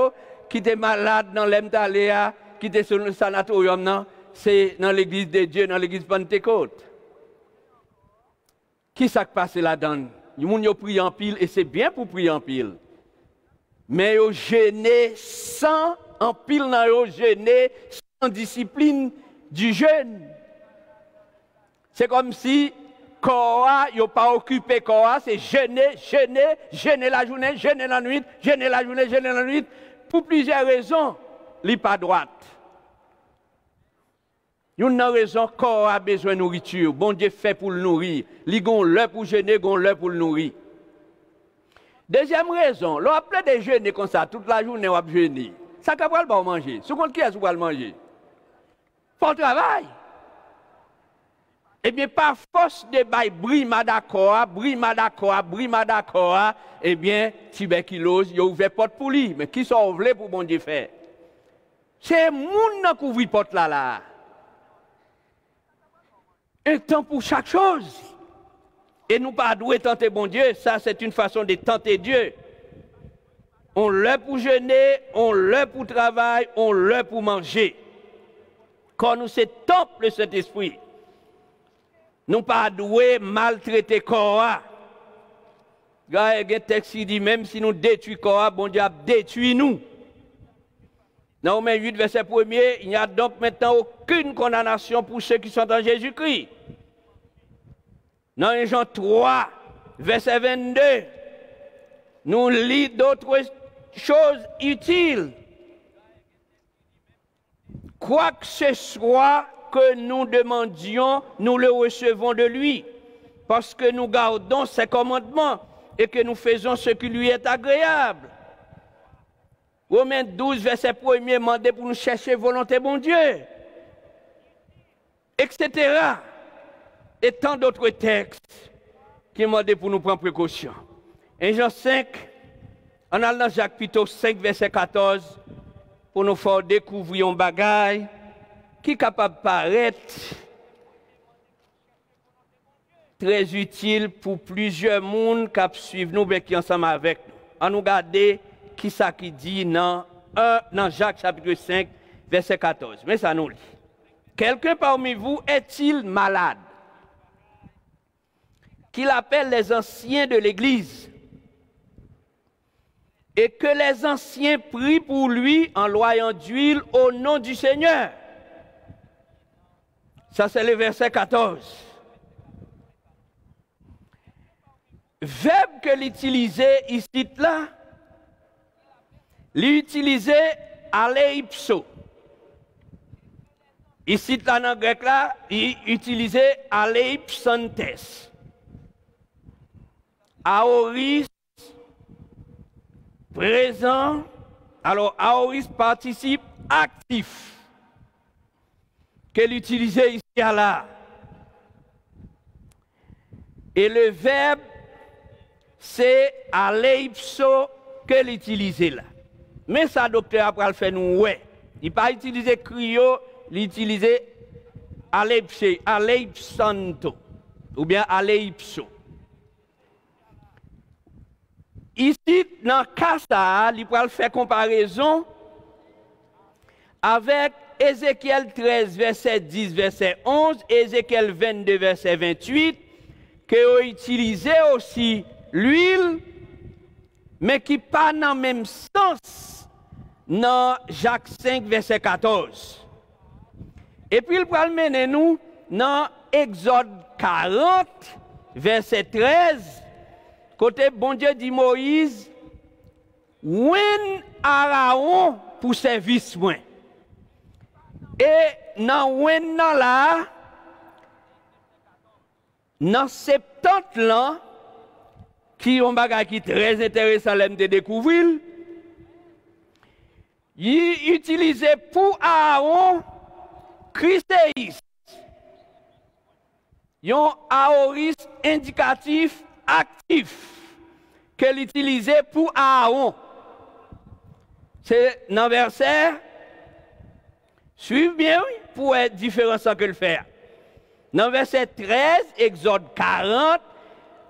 qui était malade dans l'Emtaléa, qui était sur le sanatorium, c'est dans l'église de Dieu, dans l'église Pentecôte. Qui s'est passé là-dedans? Les gens prient en pile, et c'est bien pour prier en pile. Mais ils gêné sans, en pile, ils gêné sans discipline du jeûne. C'est comme si, Korah, ils n'ont pas occupé Korah, c'est jeûner, jeûner, jeûner la journée, jeûner la nuit, jeûner la journée, jeûner la nuit. Pour plusieurs raisons, il n'est pas droite. Il y a une raison qu'on a besoin de nourriture. Bon Dieu fait pour le nourrir. Il y a l'heure pour jeûner, il y a l'heure pour le nourrir. Deuxième raison, l'on a plein de jeûner comme ça, toute la journée on a jeûner. Ça ne va pas manger. Ce qu'on qui est-ce qu'on va manger? Faut le travail. Eh bien, par force de bail brimadakoa, eh bien, tuberculose, il a ouvert porte pour lui. Mais qui sont ouverts pour bon Dieu faire? C'est moun qui ouvre porte là. Un temps pour chaque chose. Et nous pas doué tenter bon Dieu, ça c'est une façon de tenter Dieu. On l'a pour jeûner, on l'a pour travail, on l'a pour manger. Quand nous c'est temple de cet esprit. Nous pas doué maltraiter corps. Il y a un texte qui dit même si nous détruisons corps, bon Dieu a détruit nous. Dans Romains 8, verset 1er, il n'y a donc maintenant aucune condamnation pour ceux qui sont en Jésus-Christ. Dans Jean 3, verset 22, nous lisons d'autres choses utiles. Quoi que ce soit que nous demandions, nous le recevons de lui, parce que nous gardons ses commandements et que nous faisons ce qui lui est agréable. Romains 12, verset 1er, demandé pour nous chercher volonté, bon Dieu, etc. Et tant d'autres textes qui demandent pour nous prendre précaution. En Jean 5, en allant dans Jacques plutôt 5, verset 14, pour nous faire découvrir un bagage qui est capable de paraître très utile pour plusieurs personnes qui suivent nous et qui sont ensemble avec nous. On nous regarder qui ça qui dit dans Jacques chapitre 5, verset 14. Mais ça nous lit. Quelqu'un parmi vous est-il malade? Qu'il appelle les anciens de l'Église et que les anciens prient pour lui en loyant d'huile au nom du Seigneur. Ça c'est le verset 14. verbe que l'utilisait ici là, l'utilisait aleipso. Ici là dans le grec là, il utilisait aleipsantes. Aoris présent. Alors aoris participe actif. Qu'elle utilisait ici à là. Et le verbe, c'est aleipso qu'elle utilisait là. Mais ça, docteur, après le fait nous, ouais. Il n'a pas utilisé cryo, il utilisait aleipsanto, ou bien aleipso. Ici, dans le cas ça, il va faire comparaison avec Ézéchiel 13, verset 10, verset 11, Ézéchiel 22, verset 28, que ont utilisé aussi l'huile, mais qui pas dans le même sens dans Jacques 5, verset 14. Et puis il va mener nous dans Exode 40, verset 13, côté bon Dieu dit Moïse, when Aaron pour service moins. Et dans when là, dans 70 ans, qui ont bagage qui très intéressant de découvrir, il utilisait pour Aaron Christéis. Un aoris indicatif actif qu'elle utilisait pour Aaron. C'est dans le verset, suivez bien, oui, pour être différent sans que le faire. Dans le verset 13, Exode 40,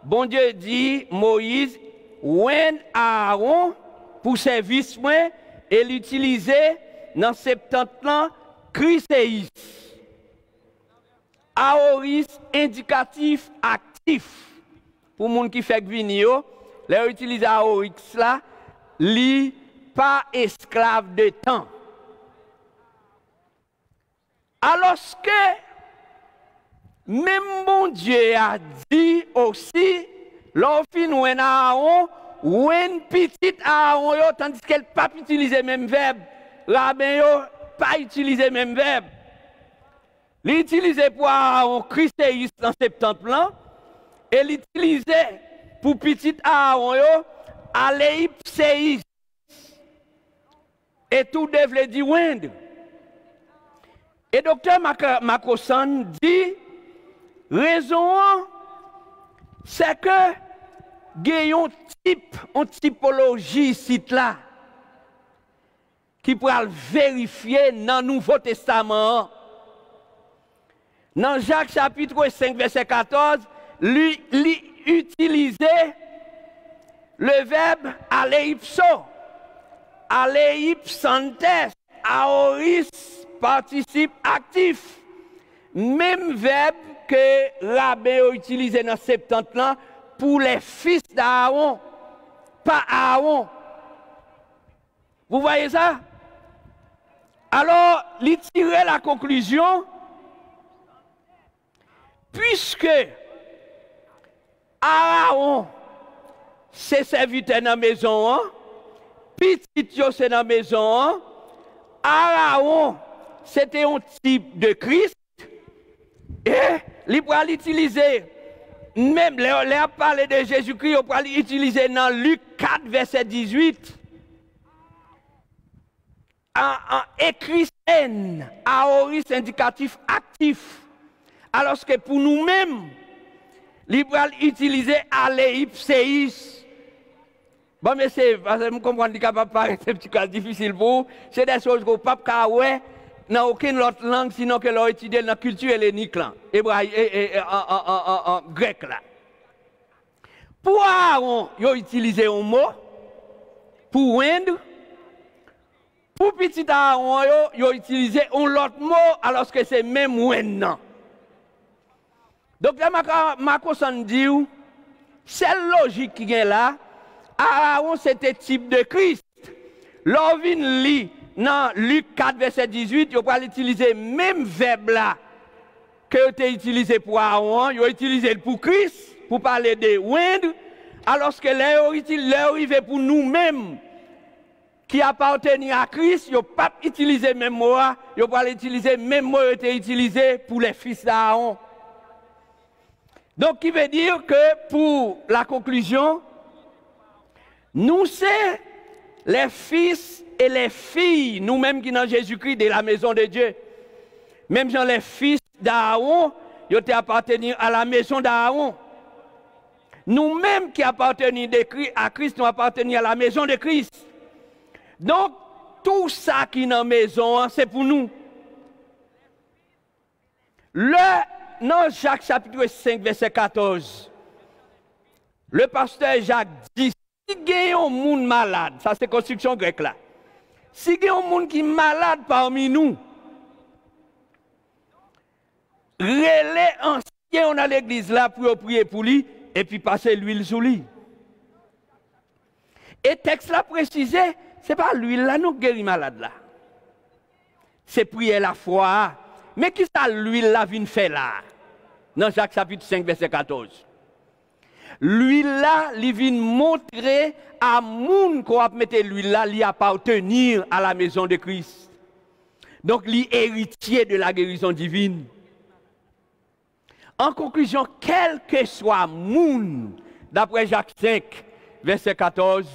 bon Dieu dit, Moïse, when Aaron, pour service, il utilisait dans 70 ans, Christéis. Aoris indicatif actif. Pour les gens qui font vigno, les utiliser aorix là, li pas esclave de temps. Alors que même mon Dieu a dit aussi, l'offre ou un Aaron, ou un petit Aaron, tandis qu'elle n'a pas utilisé le même verbe, rabbin n'a pas utilisé le même verbe. L'utiliser pour Aaron Christéis dans 70 ans, et l'utiliser pour petit Aaron, aleipseis. Et tout devait dire wind. Et docteur Makosan dit, raison, c'est que gagnons type, en typologie ici là, qui pourra vérifier dans le Nouveau Testament. Dans Jacques chapitre 5, verset 14, lui utilisait le verbe aleipso, aleipsantes, aoris, participe actif. Même verbe que rabbin a utilisé dans 70 ans pour les fils d'Aaron, pas Aaron. Vous voyez ça? Alors, il tirait la conclusion, puisque Aaron, c'est serviteur dans la maison, petit c'est dans la maison, Aaron, c'était un type de Christ, et il pourra l'utiliser, même les a parlé de Jésus-Christ, on pourra l'utiliser dans Luc 4, verset 18. En écrit N, aoris indicatif actif. Alors que pour nous-mêmes, libéral utiliser aleipseis. Bon, mais c'est, parce que je comprends que capable paraître un petit cas difficile pour vous, c'est des choses qu'on ne peut pas voir dans aucune autre langue, sinon que l'on étudie dans la culture hellénique, hébraïque et en grec. Là. Pour Aaron, ils ont utilisé un mot, pour wind. Pour petit Aaron, ils ont utilisé un autre mot, alors que c'est même wind. Donc, là, Makosan dit, c'est logique qui est là. Aaron, c'était type de Christ. L'ovin lit dans Luc 4, verset 18, il va utiliser le même verbe là que tu as utilisé pour Aaron, il a utilisé pour Christ, pour parler de wind, Alors que l'heure arrive pour nous-mêmes qui appartenons à Christ, ils ne pas utiliser le même mot, ils ne pas utiliser le même mot qui était utilisé pour les fils d'Aaron. Donc, qui veut dire que pour la conclusion, nous sommes les fils et les filles, nous-mêmes qui dans Jésus-Christ, de la maison de Dieu. Même genre les fils d'Aaron, ils appartiennent à la maison d'Aaron. Nous-mêmes qui appartenons à Christ, nous appartenons à la maison de Christ. Donc, tout ça qui est dans la maison, c'est pour nous. Dans Jacques chapitre 5, verset 14, le pasteur Jacques dit, si il y a un monde malade, ça c'est construction grecque là, si il y a un monde qui est malade parmi nous, relais ancien on a l'église là pour prier pour lui et puis passer l'huile sur lui. Et texte là précisé, c'est pas l'huile là nous guérit malade là. C'est prier la foi. Mais qui ça l'huile là vient faire là? Dans Jacques chapitre 5 verset 14. L'huile là, il vient montrer à moun qu'on va mettre l'huile là, il appartenir à la maison de Christ. Donc, il héritier de la guérison divine. En conclusion, quel que soit moun, d'après Jacques 5 verset 14,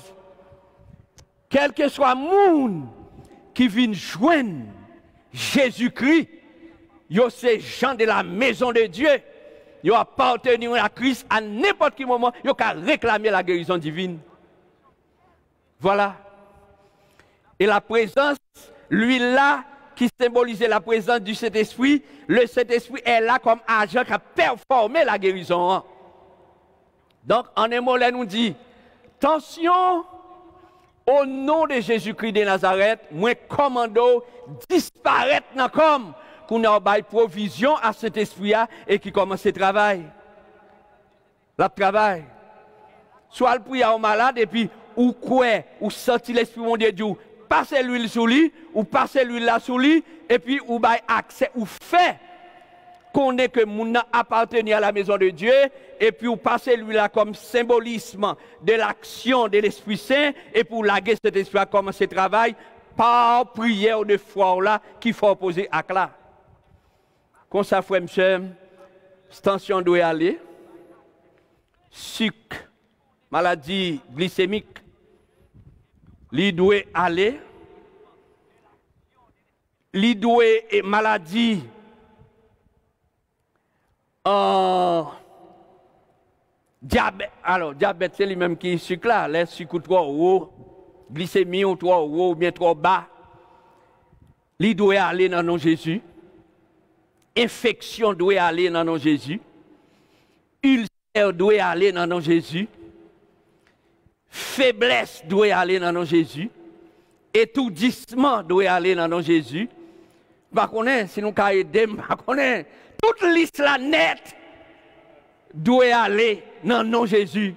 quel que soit moun qui vient joindre Jésus-Christ, yo c'est gens de la maison de Dieu. Yo appartenir à Christ à n'importe quel moment, yo qu'à réclamer la guérison divine. Voilà. Et la présence, l'huile là, qui symbolisait la présence du Saint-Esprit, le Saint-Esprit est là comme agent qui a performé la guérison. Donc, en un mot, là, nous dit, attention, au nom de Jésus-Christ de Nazareth, moi commando disparaître dans comme qu'on a une provision à cet esprit et qui commence à travailler. Le travail. Soit le prier au malade et puis ou quoi, ou sentir l'esprit mon Dieu, passer l'huile sur lui, ou passer l'huile là sur lui, et puis ou bail accès, ou fait qu'on est que moun appartenu à la maison de Dieu, et puis ou passer l'huile là comme symbolisme de l'action de l'Esprit Saint, et pour laguer cet esprit à commencer le travail, par prière de foi là, qu'il faut opposer à cela. Comme ça, frère, monsieur, tension doit aller, sucre, maladie glycémique, li doit aller, li doit maladie diabète. Alors, diabète, c'est lui-même qui est sucre là, les sucre trop haut, glycémie ou trop haut ou bien trop bas. Li doit aller dans le nom de Jésus. Infection doit aller dans le nom de Jésus. Ulcère doit aller dans le nom de Jésus. Faiblesse doit aller dans le nom de Jésus. Étourdissement doit aller dans le nom de Jésus. Si nous avons aidé, toute liste là nette doit aller dans le nom de Jésus.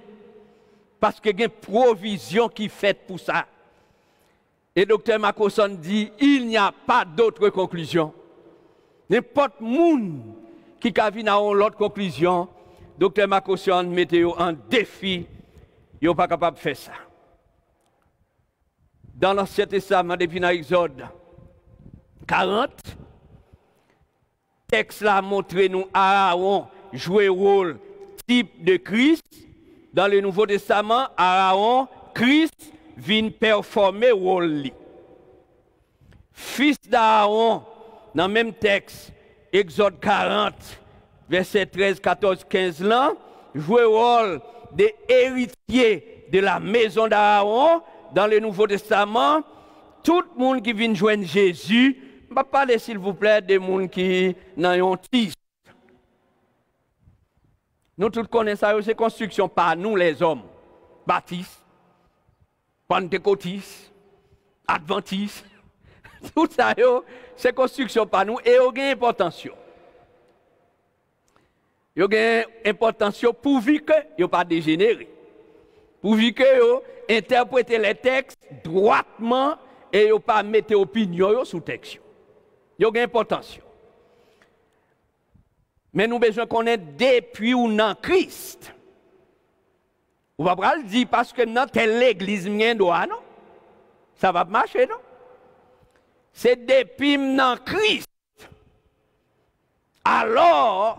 Parce qu'il y a une provision qui est faite pour ça. Et docteur Makoson dit, il n'y a pas d'autre conclusion. N'importe monde qui a vu dans l'autre conclusion, docteur Makoson mettez en défi, il n'est pas capable de faire ça. Dans l'Ancien Testament, depuis l'Exode 40, texte là montre nous Aaron jouer rôle type de Christ. Dans le Nouveau Testament, Aaron, Christ, vient performer rôle. Fils d'Aaron, dans le même texte, Exode 40, verset 13, 14, 15 là, joue le rôle des héritiers de la maison d'Aaron. Dans le Nouveau Testament, tout le monde qui vient joindre Jésus, je ne vais pas parler s'il vous plaît des gens qui n'ont pas. Nous tous connaissons ça, c'est construction par nous les hommes. Baptistes, pentecôtistes, adventistes. Tout ça, c'est construction par nous et il y a une importance. Il y a une importance pourvu que il n'y a pas dégénéré. Pourvu que vous interprétez les textes droitement et vous ne pas mettre opinion sous texte. Il y a une importance. Mais nous avons besoin qu'on ait depuis ou dans Christ. On va pas le dire parce que dans telle église, m'en doit, non? Ça va marcher, non? C'est depuis dans Christ. Alors,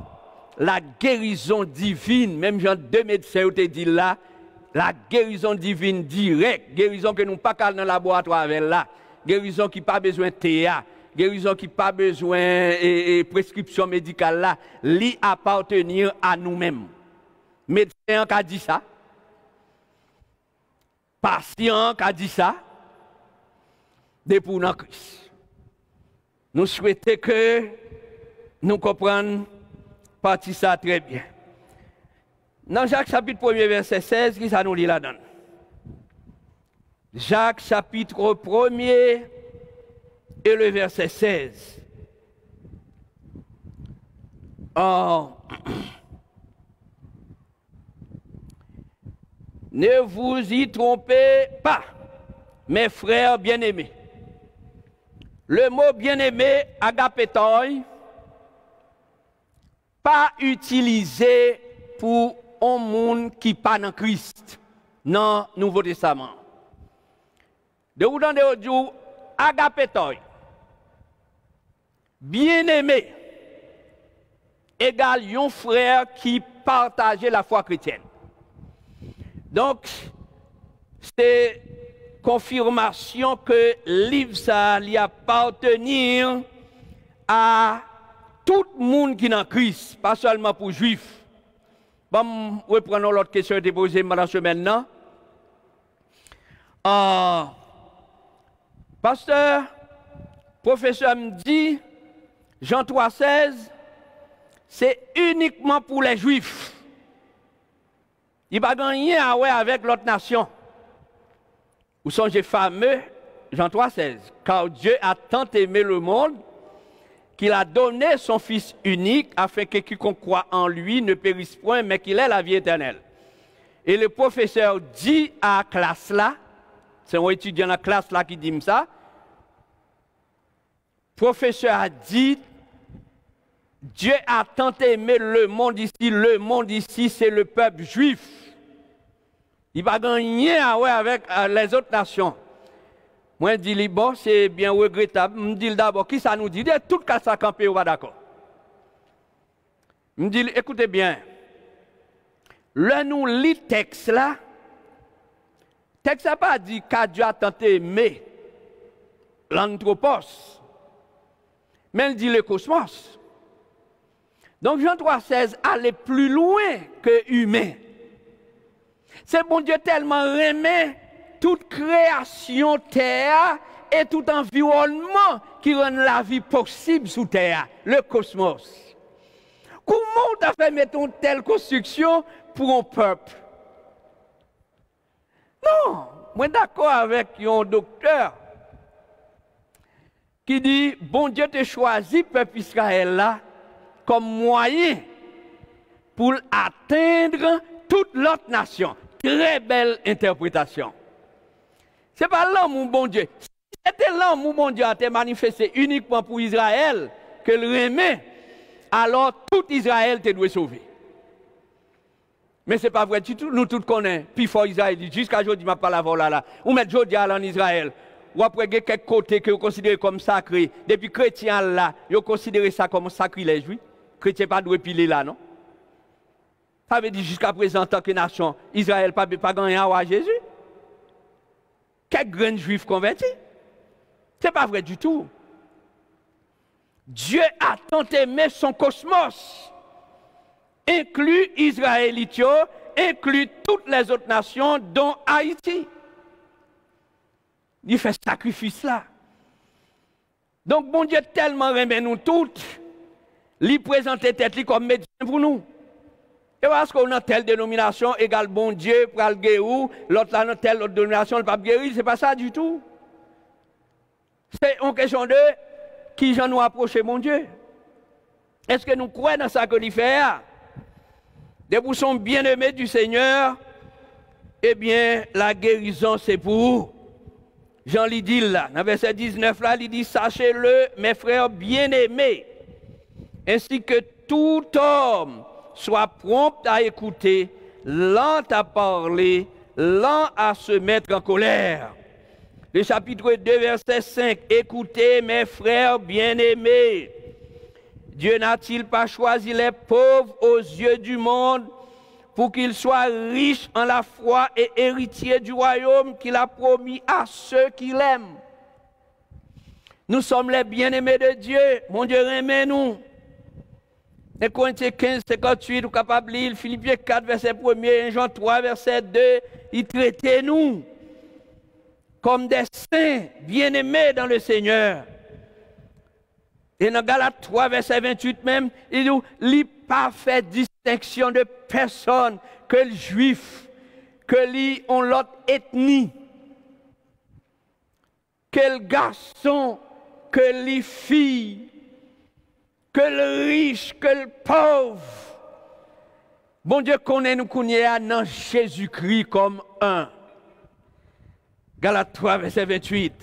la guérison divine, même Jean 2 médecins ont dit là, la guérison divine directe, guérison que nous pas dans le laboratoire avec là, guérison qui pas besoin de théa, guérison qui pas besoin de prescription médicale là, lui appartenir à nous-mêmes. Médecin qui a dit ça, patient qui a dit ça, depuis nous Christ. Nous souhaitons que nous comprenions partie ça très bien. Dans Jacques chapitre 1 verset 16, qui ça nous lit là-dedans? Jacques chapitre 1 et le verset 16. Oh. Ne vous y trompez pas, mes frères bien-aimés. Le mot bien-aimé, agapetoi, pas utilisé pour un monde qui pas dans Christ, dans le Nouveau Testament. De vous donner au jour, agapetoi, bien-aimé, égale un frère qui partageait la foi chrétienne. Donc, c'est confirmation que livre ça lui appartenir à tout le monde qui est en Christ, pas seulement pour juifs. Bon, reprenons l'autre question qui a été posée pendant ce maintenant. Pasteur, professeur me dit, Jean 3,16, c'est uniquement pour les juifs. Il n'y a pas rien à voir avec l'autre nation. Vous songez fameux, Jean 3,16, car Dieu a tant aimé le monde qu'il a donné son Fils unique afin que quiconque croit en lui ne périsse point, mais qu'il ait la vie éternelle. Et le professeur dit à la classe là, c'est un étudiant dans la classe là qui dit ça, le professeur a dit, Dieu a tant aimé le monde ici c'est le peuple juif. Il n'y a pas rien à voir avec les autres nations. Moi, je dis, bon, c'est bien regrettable. Je me dis d'abord, qui ça nous dit? Tout cas, ça campé, on va d'accord. Je me dis, écoutez bien. Là, nous lit le texte là. Le texte n'a pas dit qu'à Dieu a tant aimé l'anthropos. Mais il dit le cosmos. Donc, Jean 3,16 allait plus loin que humain. C'est bon Dieu tellement aimé toute création terre et tout environnement qui rend la vie possible sous terre, le cosmos. Comment on a fait mettre une telle construction pour un peuple? Non, moi d'accord avec un docteur qui dit, bon Dieu te choisi, peuple Israël là, comme moyen pour atteindre toute l'autre nation. Très belle interprétation. Ce n'est pas l'amour, bon Dieu. Si c'était l'amour, bon Dieu, a été manifesté uniquement pour Israël, que le remet, alors tout Israël te doit sauver. Mais ce n'est pas vrai du tout. Nous tous connaissons. Puis fort Israël, jusqu'à aujourd'hui, je ne parle pas là. Ou mettre aujourd'hui en Israël. Ou après, il y a quelques côtés que vous considérez comme sacrés. Depuis chrétiens là, vous considérez ça comme sacrilège, oui. Chrétien pas doit piler là, non? Ça veut dire jusqu'à présent, en tant que nation, Israël n'a pas gagné à Jésus. Quelques grands juifs convertis. Ce n'est pas vrai du tout. Dieu a tant aimé son cosmos, inclut Israélite, inclut toutes les autres nations, dont Haïti. Il fait sacrifice là. Donc, bon Dieu tellement aimé nous toutes, il présente tête comme médecin pour nous. Et parce qu'on a telle dénomination égale bon Dieu, pour le guérir, l'autre là, dans telle autre dénomination, le pape guérir, c'est pas ça du tout. C'est une question de qui j'en nous approcher, mon Dieu. Est-ce que nous croyons dans ça que nous faisons? Des vous sont bien-aimés du Seigneur, eh bien, la guérison, c'est pour vous. Jean lui dit là, dans verset 19 là, il dit, sachez-le, mes frères bien-aimés, ainsi que tout homme soit prompt à écouter lent à parler, lent à se mettre en colère. Le chapitre 2, verset 5. Écoutez, mes frères bien-aimés, Dieu n'a-t-il pas choisi les pauvres aux yeux du monde pour qu'ils soient riches en la foi et héritiers du royaume qu'il a promis à ceux qui l'aiment? Nous sommes les bien-aimés de Dieu. Mon Dieu, aimez-nous. Et Corinthiens 15, 58, vous capable de lire, Philippiens 4, verset 1, Jean 3, verset 2, il traitait nous comme des saints bien-aimés dans le Seigneur. Et dans Galates 3, verset 28 même, il dit, pas fait distinction de personne que le juif, que lui ont l'autre ethnie, que le garçon, que les filles, que le riche, que le pauvre. Bon Dieu connaît nous connaît dans Jésus-Christ comme un. Galates 3, verset 28.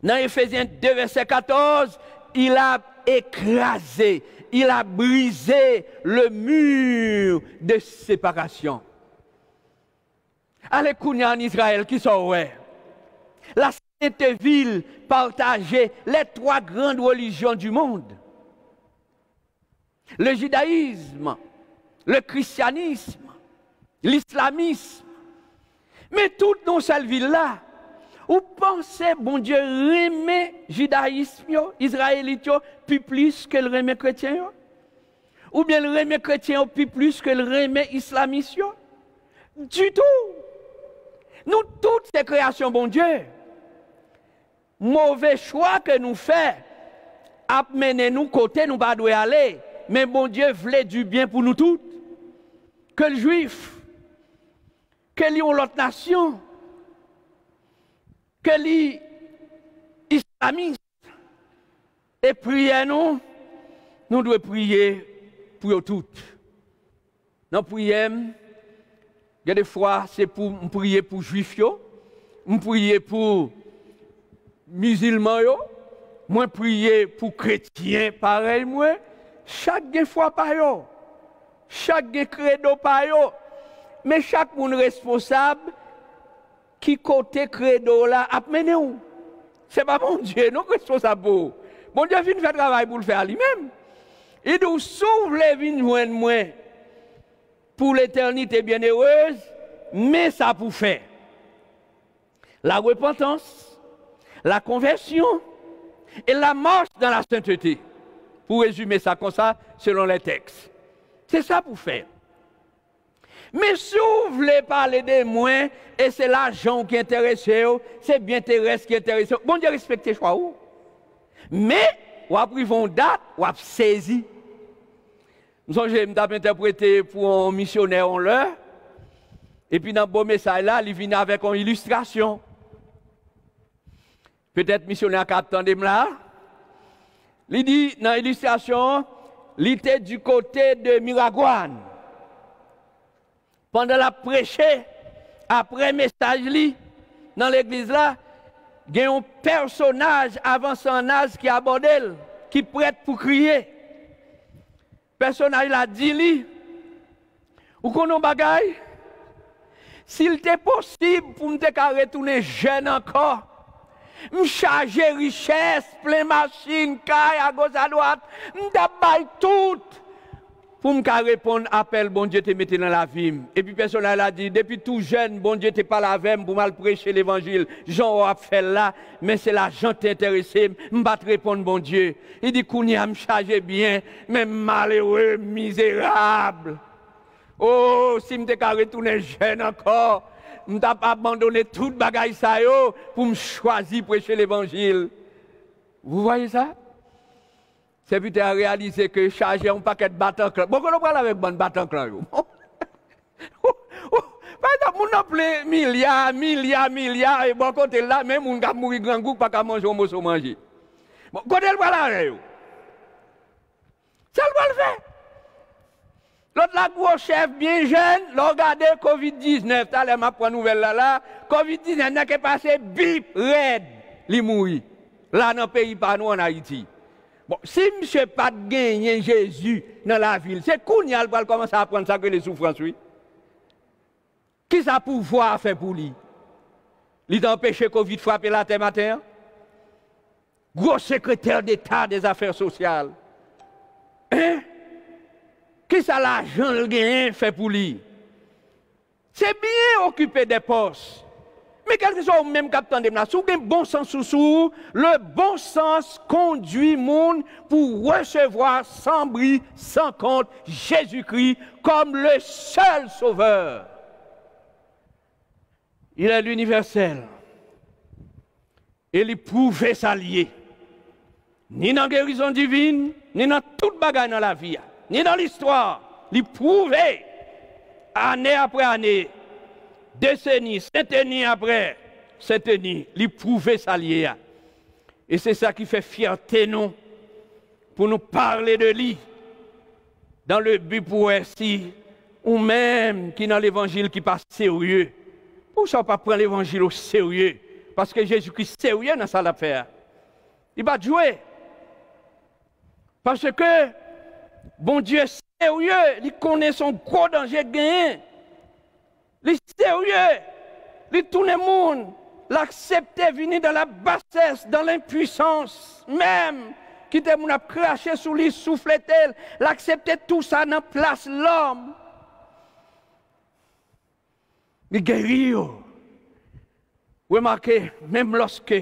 Dans Éphésiens 2, verset 14, il a écrasé, il a brisé le mur de séparation. Allez, Kounia en Israël, qui sont ouais. La Sainte Ville partageait les trois grandes religions du monde. Le judaïsme, le christianisme, l'islamisme. Mais toutes nos seules villes-là, vous pensez, bon Dieu, remet judaïsme, israélite, puis plus que le remet chrétien? Ou bien le remet chrétien, puis plus que le remet islamiste? Du tout. Nous, toutes ces créations, bon Dieu, mauvais choix que nous faisons, amener nous côté, nous pas doit aller. Mais bon Dieu voulait du bien pour nous toutes. Que le juif, que l'autre nation, que les islamistes, et prier nous devons prier pour eux toutes. Nous prions, il y a des fois, c'est pour prier pour les juifs, nous prier pour les musulmans, moi prier pour les chrétiens, pareil, moi, chaque fois par eux, chaque credo par eux, mais chaque monde responsable, qui côté credo là a mené où? C'est pas mon Dieu, non responsable. Mon Dieu vient faire travail pour le faire lui-même. Il nous sauve les vignes moins pour l'éternité bienheureuse, mais ça pour faire la repentance, la conversion et la marche dans la sainteté. Pour résumer ça comme ça, selon les textes. C'est ça pour faire. Mais si vous voulez parler de moi, et c'est l'argent qui intéresse, c'est bien terrestre qui intéresse, bon Dieu respecte choix ou. Mais, vous avez pris une date, vous avez saisi. Nous avons interprété pour un missionnaire en l'heure, et puis dans le beau message là, il vient avec une illustration. Peut-être missionnaire qui attendait là. Il dit dans l'illustration, il était du côté de Miragouane. Pendant la prêcher, après message dans l'église là, il y a un personnage avançant en âge qui aborde, qui prête pour crier. Le personnage là dit, ou qu'on a bagaille, s'il était possible pour me retourner jeune encore, me charger richesse, plein machine, caille à gauche à droite, me tabaille tout. Pour me répondre à l'appel, bon Dieu te mette dans la vie. Et puis personne a dit, depuis tout jeune, bon Dieu te parle avec pour mal prêcher l'évangile. Jean a fait là, mais c'est l'argent qui t'intéresse, je ne vais pas répondre, bon Dieu. Il dit, qu'on y a me charger bien, mais malheureux, misérable. Oh, si je te retourner jeune encore, je ne vais pas abandonner toute bagaille ça pour me choisir prêcher l'évangile. Vous voyez ça? C'est plutôt à réaliser que charger un paquet de Bataclan. Pourquoi on parle avec bon Bataclan? Par exemple, on a plein milliards, et bon côté là, même on a mourir grand goût, pas qu'à manger, on va manger. Bon, côté le voilà avec vous. Ça le faire. L'autre la gros chef bien jeune, regardez Covid-19, t'as l'air m'a prendre nouvelle là, Covid-19 n'a passé bip, red, li mourir. Là dans le pays pas nous en Haïti. Bon, si monsieur pas gagné Jésus dans la ville, c'est qu'on y a commencer à apprendre ça que les souffrances, oui. Qui ça pouvoir faire pour lui? Il a empêché Covid de frapper la terre matin? Gros secrétaire d'État des affaires sociales. Hein? Qui ça l'argent le gain fait pour lui? C'est bien occuper des postes. Mais quel que soit le même capitaine de si vous avez bon sens sous, le bon sens conduit le monde pour recevoir sans bris, sans compte, Jésus-Christ comme le seul sauveur. Il est l'universel. Et il prouve sa liée. Ni dans la guérison divine, ni dans toute bagaille dans la vie, ni dans l'histoire. Il prouve année après année, décennie, centennie après centennie, il prouve sa liée. Et c'est ça qui fait fierté nous, pour nous parler de lui, dans le but pour ainsi, ou même qui dans l'évangile qui passe sérieux. Pourquoi pas prendre l'évangile au sérieux? Parce que Jésus-Christ est sérieux dans sa affaire. Il va jouer. Parce que bon Dieu est sérieux, il connaît son gros danger gagné. Il est sérieux, il tourne le monde, l'accepter venir dans la bassesse, dans l'impuissance, même qui te moun a craché sous lui, souffler tel, l'accepter tout ça dans place l'homme. Il guérit. Remarquez, même lorsque,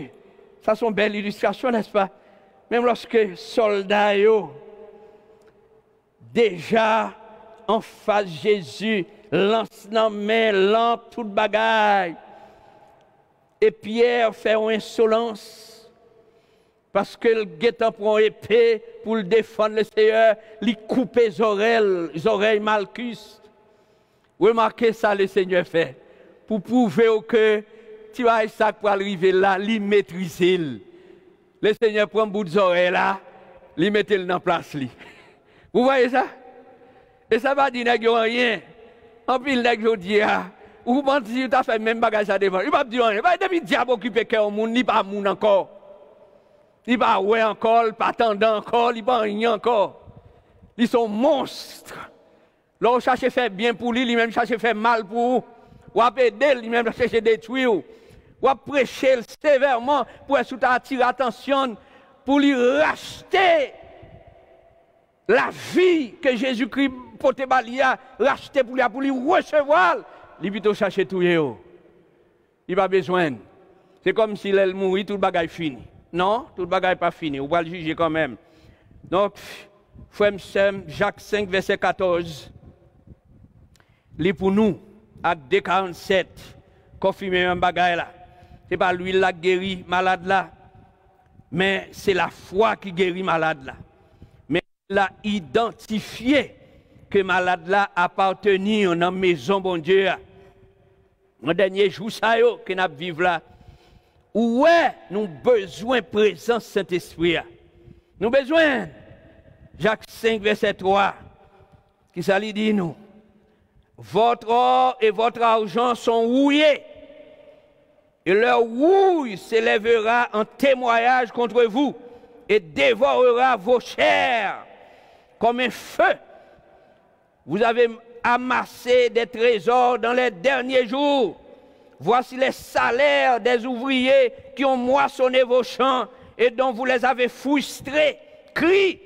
ça c'est une belle illustration, n'est-ce pas? Même lorsque soldats, déjà en face Jésus, lance dans main, lampe, toute bagaille. Et Pierre fait une insolence. Parce que le guettant prend épée pour le défendre le Seigneur, il coupe les oreilles Malchus. Remarquez ça, le Seigneur fait. Pour prouver que tu vois ça pour arriver là, il maîtrise. Le Seigneur prend un bout des oreilles là, il met dans place. Vous voyez ça? Et ça va dire qu'il n'y a rien. En plus, il dit, ou si tu as fait même bagage à devant. Il va dire rien. Depuis le diable occupé cœur au monde, il n'est pas moun encore. Il n'est pas ouais encore, il n'est pas tendant encore, il n'est pas rien encore. Ils sont monstres. Là, on cherche à faire bien pour lui, lui-même cherche à faire mal pour vous. Ou à aider, lui-même cherche à détruire. Ou à prêcher sévèrement pour attirer l'attention, pour lui racheter la vie que Jésus-Christ portait balia, racheter pour lui recevoir. Il plutôt chercher tout. Il n'a pas besoin. C'est comme s'il allait mourir, tout le bagage fini. Non, tout le bagage n'est pas fini. On va le juger quand même. Donc, frère Jacques 5, verset 14. Lis pour nous, acte 2:47, confirmer un bagage là. Ce n'est pas lui qui guéri malade là, mais c'est la foi qui guérit malade là. Mais il a identifié que malade là appartenait dans la maison bon Dieu. Mon dernier jour ça yo que nous vivons là. Ouais, nous avons besoin de présence Saint-Esprit. Nous avons besoin. Jacques 5, verset 3, qui ça lui dit nous. Votre or et votre argent sont rouillés. Et leur rouille s'élèvera en témoignage contre vous et dévorera vos chairs comme un feu. Vous avez amassé des trésors dans les derniers jours. Voici les salaires des ouvriers qui ont moissonné vos champs et dont vous les avez frustrés. Cris,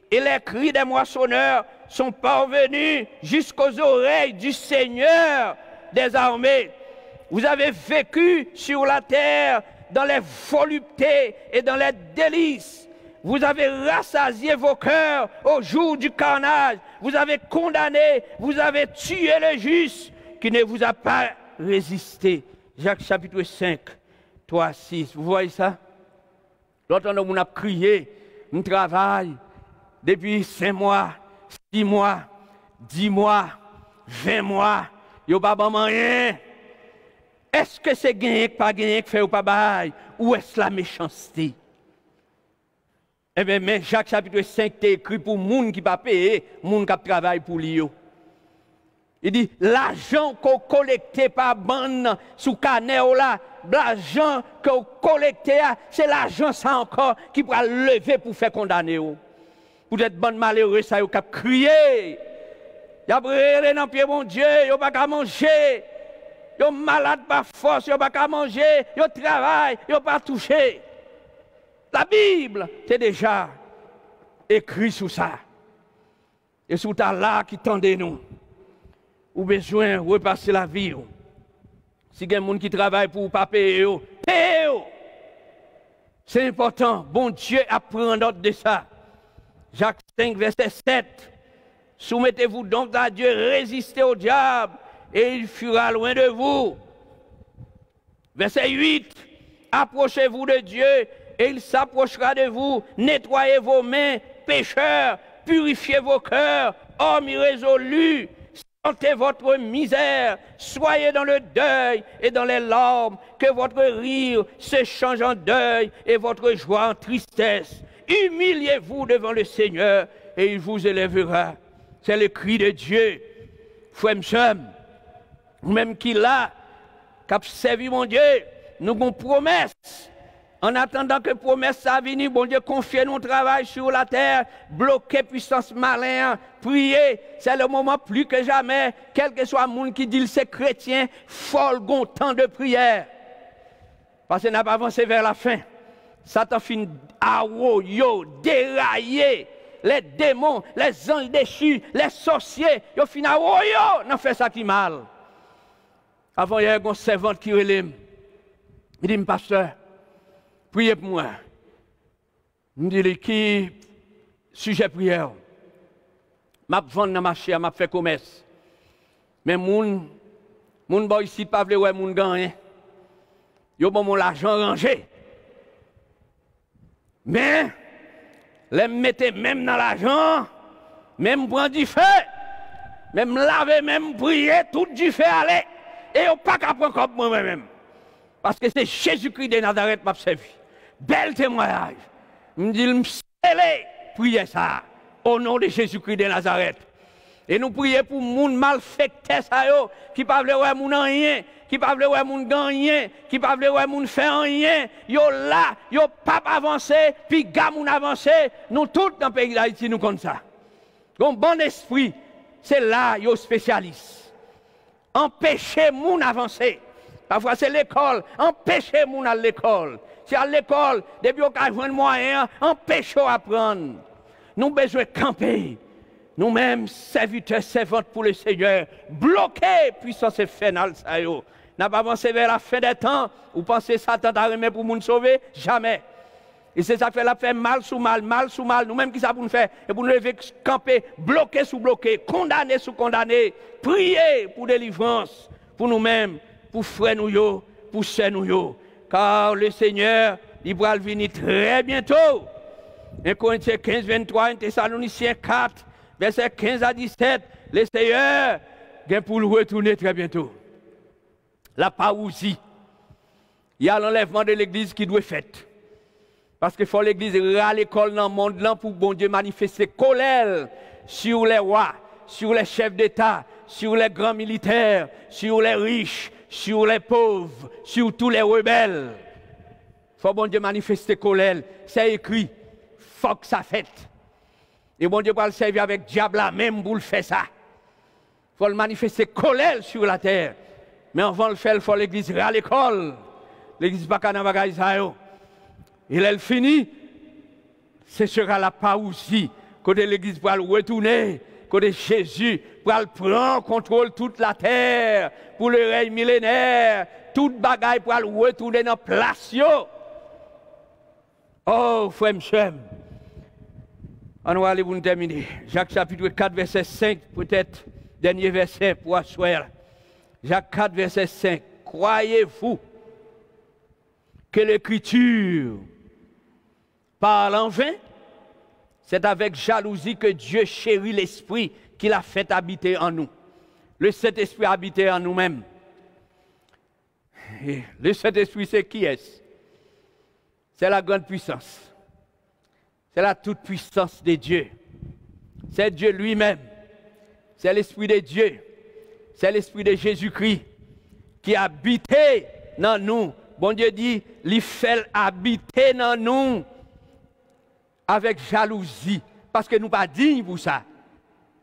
et les cris des moissonneurs sont parvenus jusqu'aux oreilles du Seigneur des armées. Vous avez vécu sur la terre dans les voluptés et dans les délices. Vous avez rassasié vos cœurs au jour du carnage. Vous avez condamné, vous avez tué le juste qui ne vous a pas résisté. Jacques chapitre 5, 3, 6. Vous voyez ça? L'autre on a crié, on travaille depuis 5 mois, 6 mois, 10 mois, 20 mois. Yo pas bon rien. Est-ce que c'est gagné, pas gagné, fait ou pas bail? Ou est-ce la méchanceté? Eh bien, mais Jacques chapitre 5 est écrit pour les gens qui ne pas payer, les gens qui travaillent pour lui. Il dit, l'argent qu'on collecte par bande sous canal là, l'argent que vous collectez, c'est l'argent ça encore qui pourra lever pour faire condamner. Pour être bon malheureux, ça vous cap crier. Y a brûlé dans pied mon Dieu, yo pas qu'à manger. Yo malade par force, yo pas qu'à manger, yo travail, yo pas touché. La Bible, c'est déjà écrit sur ça. Et sous ta là qui tendez nous. Ou besoin de repasser la vie. Si il y a des gens qui travaillent pour ne pas payer, payez. C'est important. Bon Dieu apprend note de ça. Jacques 5, verset 7. Soumettez-vous donc à Dieu, résistez au diable, et il fuira loin de vous. Verset 8. Approchez-vous de Dieu, et il s'approchera de vous. Nettoyez vos mains, pécheurs, purifiez vos cœurs, hommes irrésolus. Sentez votre misère, soyez dans le deuil et dans les larmes, que votre rire se change en deuil et votre joie en tristesse. Humiliez-vous devant le Seigneur et il vous élèvera. C'est le cri de Dieu. Frère, même qui l'a, qui a servi mon Dieu, nous avons une promesse. En attendant que promesse ça vienne, bon Dieu, confiez nos travail sur la terre, bloquez puissance malin, priez, c'est le moment plus que jamais, quel que soit le monde qui dit c'est chrétien, folgon temps de prière. Parce qu'on n'a pas avancé vers la fin. Satan finit à dérailler les démons, les anges déchus, les sorciers, ils finissent à n'en fait ça qui mal. Avant, il y a une servante qui relève. Il dit, pasteur, priez pour moi. Je me dis, qui sujet prière? Je vends dans le marché, je fais commerce. Mais moun bon ici pas vle ouais moun gagne. Yo bon mon l'argent rangé. Mais les mettez même dans l'argent, même prendre du feu, même laver, même prier, tout du feu aller. Et on pas qu'à prendre comme moi-même. Parce que c'est Jésus-Christ de Nazareth m'a servi. Bel témoignage. Me dit, me prier ça au nom de Jésus-Christ de Nazareth. Et nous prions pour moun malfecté ça yo, qui pas vle ouais moun rien, qui pas vle ouais moun gagner, qui pas vle ouais moun faire rien. Yo là, yo pas avancer, puis ga moun avancer. Nous tous dans le pays d'Haïti nous comme ça. Un bon esprit, c'est là yo spécialiste. Empêcher moun avancer. Parfois c'est l'école, empêcher moun à l'école. C'est à l'école, depuis qu'on a besoin de moyens, empêcher apprendre. Nous besoin de camper. Nous-mêmes, serviteurs, servantes pour le Seigneur, bloqués, puissance infernale, ça y est. N'a pas avancé vers la fin des temps, ou pensez Satan t'a remis pour nous sauver? Jamais. Et c'est ça qui fait la fait mal sous mal, mal sous mal. Nous-mêmes, qui ça pour nous faire? Et pour nous lever, camper, bloquer sous bloquer, condamner sous condamner, prier pour délivrance, pour nous-mêmes, pour frères nous, pour sœurs nous. Car le Seigneur, il va venir très bientôt. 1 Corinthiens 15, 23, 1 Thessaloniciens 4, verset 15 à 17, le Seigneur vient pour le retourner très bientôt. La parousie. Il y a l'enlèvement de l'église qui doit être fait. Parce qu'il faut l'église à l'école dans le monde là pour bon Dieu manifester colère sur les rois, sur les chefs d'État, sur les grands militaires, sur les riches, sur les pauvres, sur tous les rebelles. Il faut bon Dieu manifester colère. C'est écrit. Faut que ça fait. Et bon Dieu va le servir avec diable là même pour le faire ça. Il faut le manifester colère sur la terre. Mais avant de le faire, il faut l'église à l'école. L'église pas qu'à bagaille ça yo. Et là, elle finit. Ce sera la parousie. Côté l'église pour retourner. Côté Jésus pour prendre contrôle toute la terre. Pour le règne millénaire. Toute bagaille pour retourner dans la place yo. Oh, frère, monsieur. On va aller pour nous terminer. Jacques chapitre 4, verset 5, peut-être dernier verset pour asseoir. Jacques 4, verset 5. Croyez-vous que l'Écriture parle en vain? C'est avec jalousie que Dieu chérit l'Esprit qu'il a fait habiter en nous. Le Saint-Esprit a habité en nous-mêmes. Et le Saint-Esprit, c'est qui est-ce? C'est la grande puissance. C'est la toute puissance de Dieu. C'est Dieu lui-même. C'est l'Esprit de Dieu. C'est l'Esprit de Jésus-Christ qui habite dans nous bon Dieu dit, il fait habiter dans nous avec jalousie. Parce que nous pas dignes pour ça.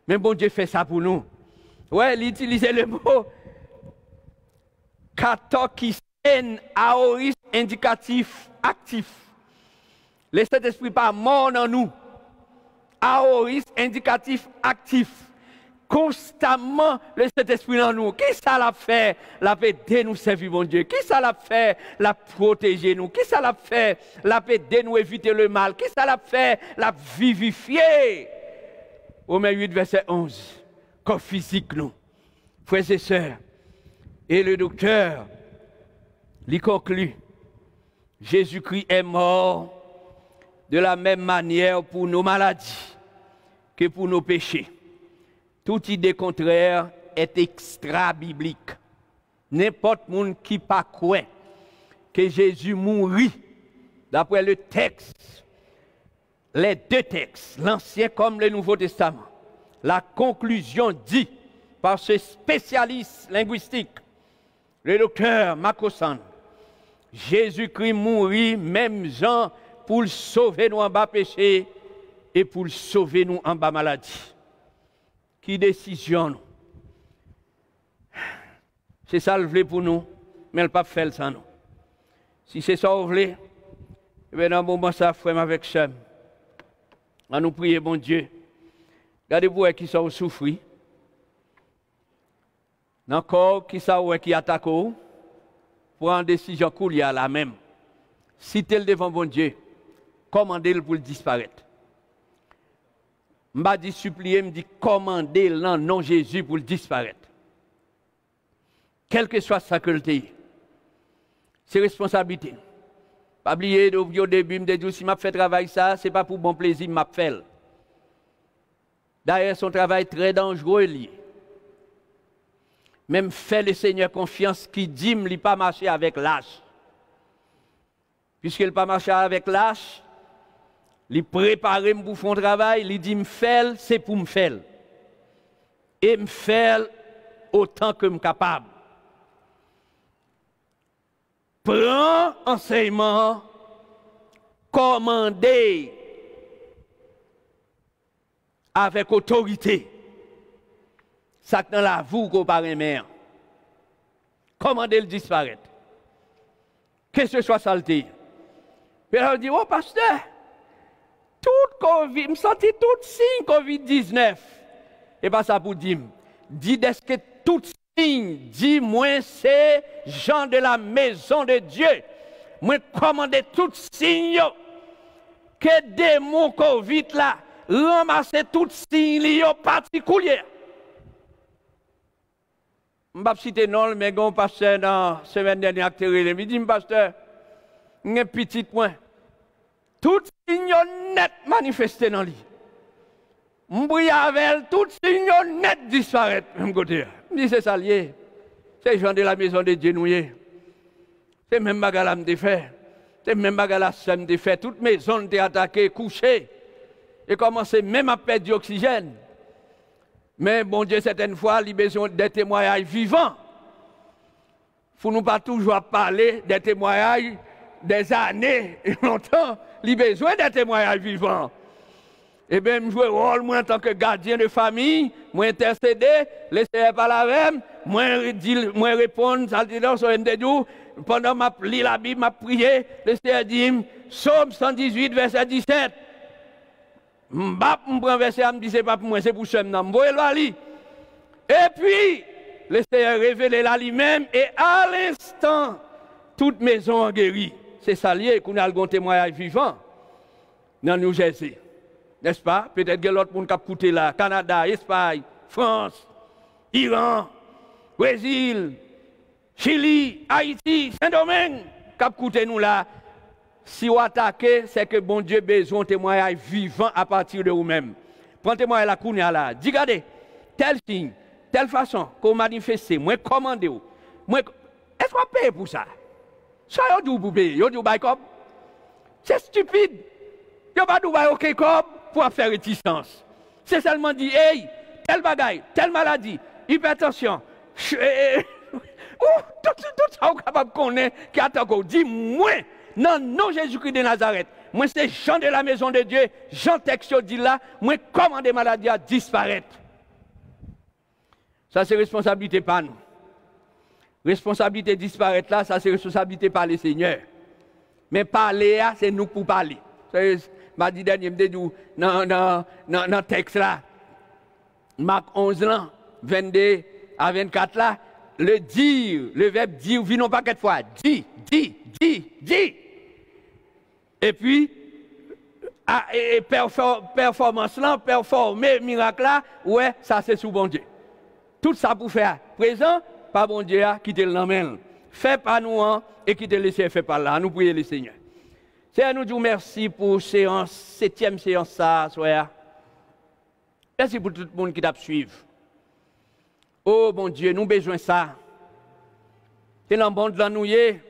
Mais bon Dieu fait ça pour nous. Ouais, il utilise le mot katokisen aoriste indicatif actif. Le Saint-Esprit pas mort dans nous. Aoriste indicatif actif. Constamment le Saint-Esprit dans nous. Qui ça l'a fait? La paix de nous servir, mon Dieu. Qui ça l'a fait? La protéger nous. Qui ça l'a fait? La paix de nous éviter le mal. Qui ça l'a fait? La vivifier. Romains 8, verset 11. Corps physique, nous. Frères et sœurs. Et le docteur, lui conclut. Jésus-Christ est mort de la même manière pour nos maladies que pour nos péchés. Toute idée contraire est extra-biblique. N'importe monde qui pas croit que Jésus mourit, d'après le texte, les deux textes, l'Ancien comme le Nouveau Testament, la conclusion dit par ce spécialiste linguistique, le docteur Makosan, Jésus-Christ mourit même Jean pour sauver nous en bas péché et pour sauver nous en bas maladie. Qui décision nous? C'est ça le voulait pour nous, mais elle pas fait sans nous. Si c'est ça le voulait, eh bien dans un moment ça frère avec Sem. On nous prier bon Dieu. Regardez-vous qui sont souffrir. Dans le corps qui sont qui attaquent pour une décision cool à la même. Si tu es devant bon Dieu, commandez-le pour disparaître. Je m'a dit supplier, me dit commander le nom Jésus pour disparaître. Quel que soit sa qualité, c'est responsabilité. Pas oublier au début, me dit si m'a fait travail ça, c'est pas pour bon plaisir m'a fait. D'ailleurs, son travail très dangereux lié. Même fait le Seigneur confiance qui dit il pas marcher avec lâche. Puisqu'il pas marcher avec lâche, il prépare pour faire un travail, il dit me faire, c'est pour me faire. Et me faire autant que je suis capable. Prends enseignement, commandez avec autorité. Ça dans la vous qu'on parle mère. Commandez le disparaître. Que ce soit saleté. Puis on dit, oh pasteur, tout Covid, me senti tout signe Covid-19. Et pas ça pour dire. Dis est-ce que tout signe, dis-moi c'est gens de la maison de Dieu. Moi commandez tout signe que démon Covid là, ramasser tout signe particulier. Je ne vais pas citer non, mais un pasteur dans la semaine dernière, il me dit, pasteur, un petit point. Tout signe net manifesté dans lui. Je prie avec tout signe net disparaître. Je me dis, c'est ça lié. C'est les gens de la maison de Dieu noué. C'est même bagarre me fait. C'est même bagarre me fait. Toute maison est attaquée, couchée. Et commencer même à perdre d'oxygène. Mais bon Dieu, certaines fois, il a besoin des témoignages vivants. Il ne faut nous pas toujours parler des témoignages des années et longtemps. Il a besoin des témoignages vivants. Eh bien, je joue le rôle, moi, en tant que gardien de famille, moi, intercéder, laisser par la même, moi, répondre, ça dit dans son NDDou, pendant que je lis la Bible, je prié, laisser dire, Psaume 118, verset 17. Je prends verset, je me dis, c'est pas pour moi, c'est pour Sem. Et puis, le Seigneur révélé là lui-même, et à l'instant, toute maison en guérit. C'est ça lié qu'on a le témoignage vivant dans New Jersey. N'est-ce pas? Peut-être que l'autre monde qui a écouté là, Canada, Espagne, France, Iran, Brésil, Chili, Haïti, Saint-Domingue, qui a écouté nous là. Si vous attaquez, c'est que bon Dieu a besoin de témoignage vivant à partir de vous-même. Prenez témoignage la kounia là. Dis, regardez, tel signe, telle façon qu'on manifeste, moi commandez vous. Est-ce qu'on paye pour ça? Ça y est, vous payez. Vous dites, c'est stupide. Vous n'avez pas aucun corps pour faire réticence. C'est seulement dit, hey, telle bagaille, telle maladie, hypertension, tout ça, vous capable de connaître, qui attend qu'on dit, moi, non, Jésus-Christ de Nazareth, moi, c'est Jean de la maison de Dieu, Jean texte dit là, moi, commande maladie à disparaître. Ça, c'est responsabilité pas nous. Responsabilité disparaître là, ça, c'est responsabilité par les seigneurs. Mais parler, c'est nous pour parler. Je dis dernier, je dis dans le texte là, Marc 11 là, 22 à 24 là, le dire, le verbe dire, vit non pas quatre fois. Dit. Et puis, performance là, performer, miracle là, ouais, ça c'est sous bon Dieu. Tout ça pour faire présent, pas bon Dieu, quitter le nom. Fait pas nous, et quitter le ciel, fait pas là. Nous prions le Seigneur. Seigneur, nous disons merci pour séance, 7e séance ça, soir. Merci pour tout le monde qui t'a suivi. Oh bon Dieu, nous avons besoin de ça. C'est dans le monde là nous et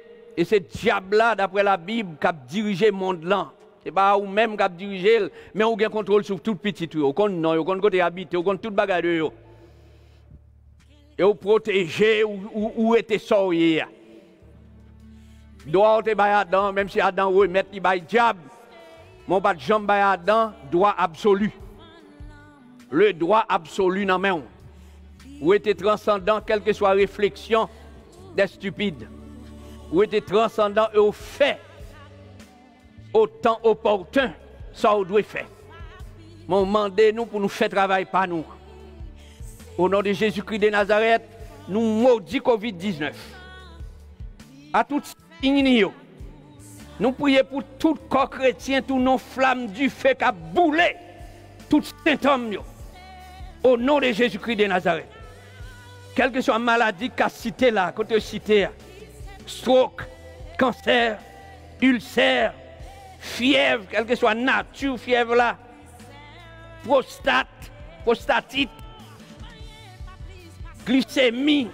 c'est diable là, d'après la Bible, qui a dirigé le monde là. Ce n'est pas vous-même qui a dirigé, mais vous avez contrôle sur tout petit tout. Vous connaissez, vous connaissez habité, vous connaissez tout bagage de vous. Et vous protégez ou êtes sorti. Droit te bay Adam, même si Adam remet il bay diable. Mon pas de jambe bay Adam, droit absolu. Le droit absolu dans main. Ou était transcendant, quelle que soit réflexion des stupides. Ou était transcendant et au fait, au temps opportun, ça on doit faire. Mon mandé nous pour nous faire travail par nous. Au nom de Jésus-Christ de Nazareth, nous maudit Covid-19. À toutes nous prions pour tout corps chrétien, tous nos flammes du feu qui a boulé, tout symptômes. Au nom de Jésus-Christ de Nazareth. Quelle que soit la maladie qu'a cité là, côté cité, stroke, cancer, ulcère, fièvre, quelle que soit la nature, fièvre là, prostatite, glycémie.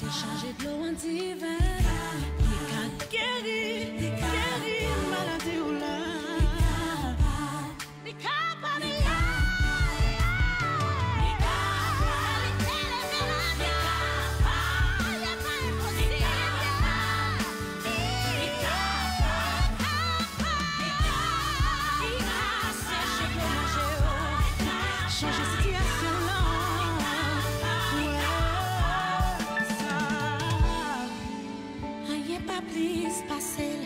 Changer de l'eau en divin, les guéris, maladie ou là. Les capables, les changer situation là. Pas plus passer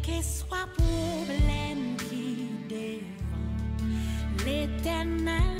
quel que soit problème qui devant l'Éternel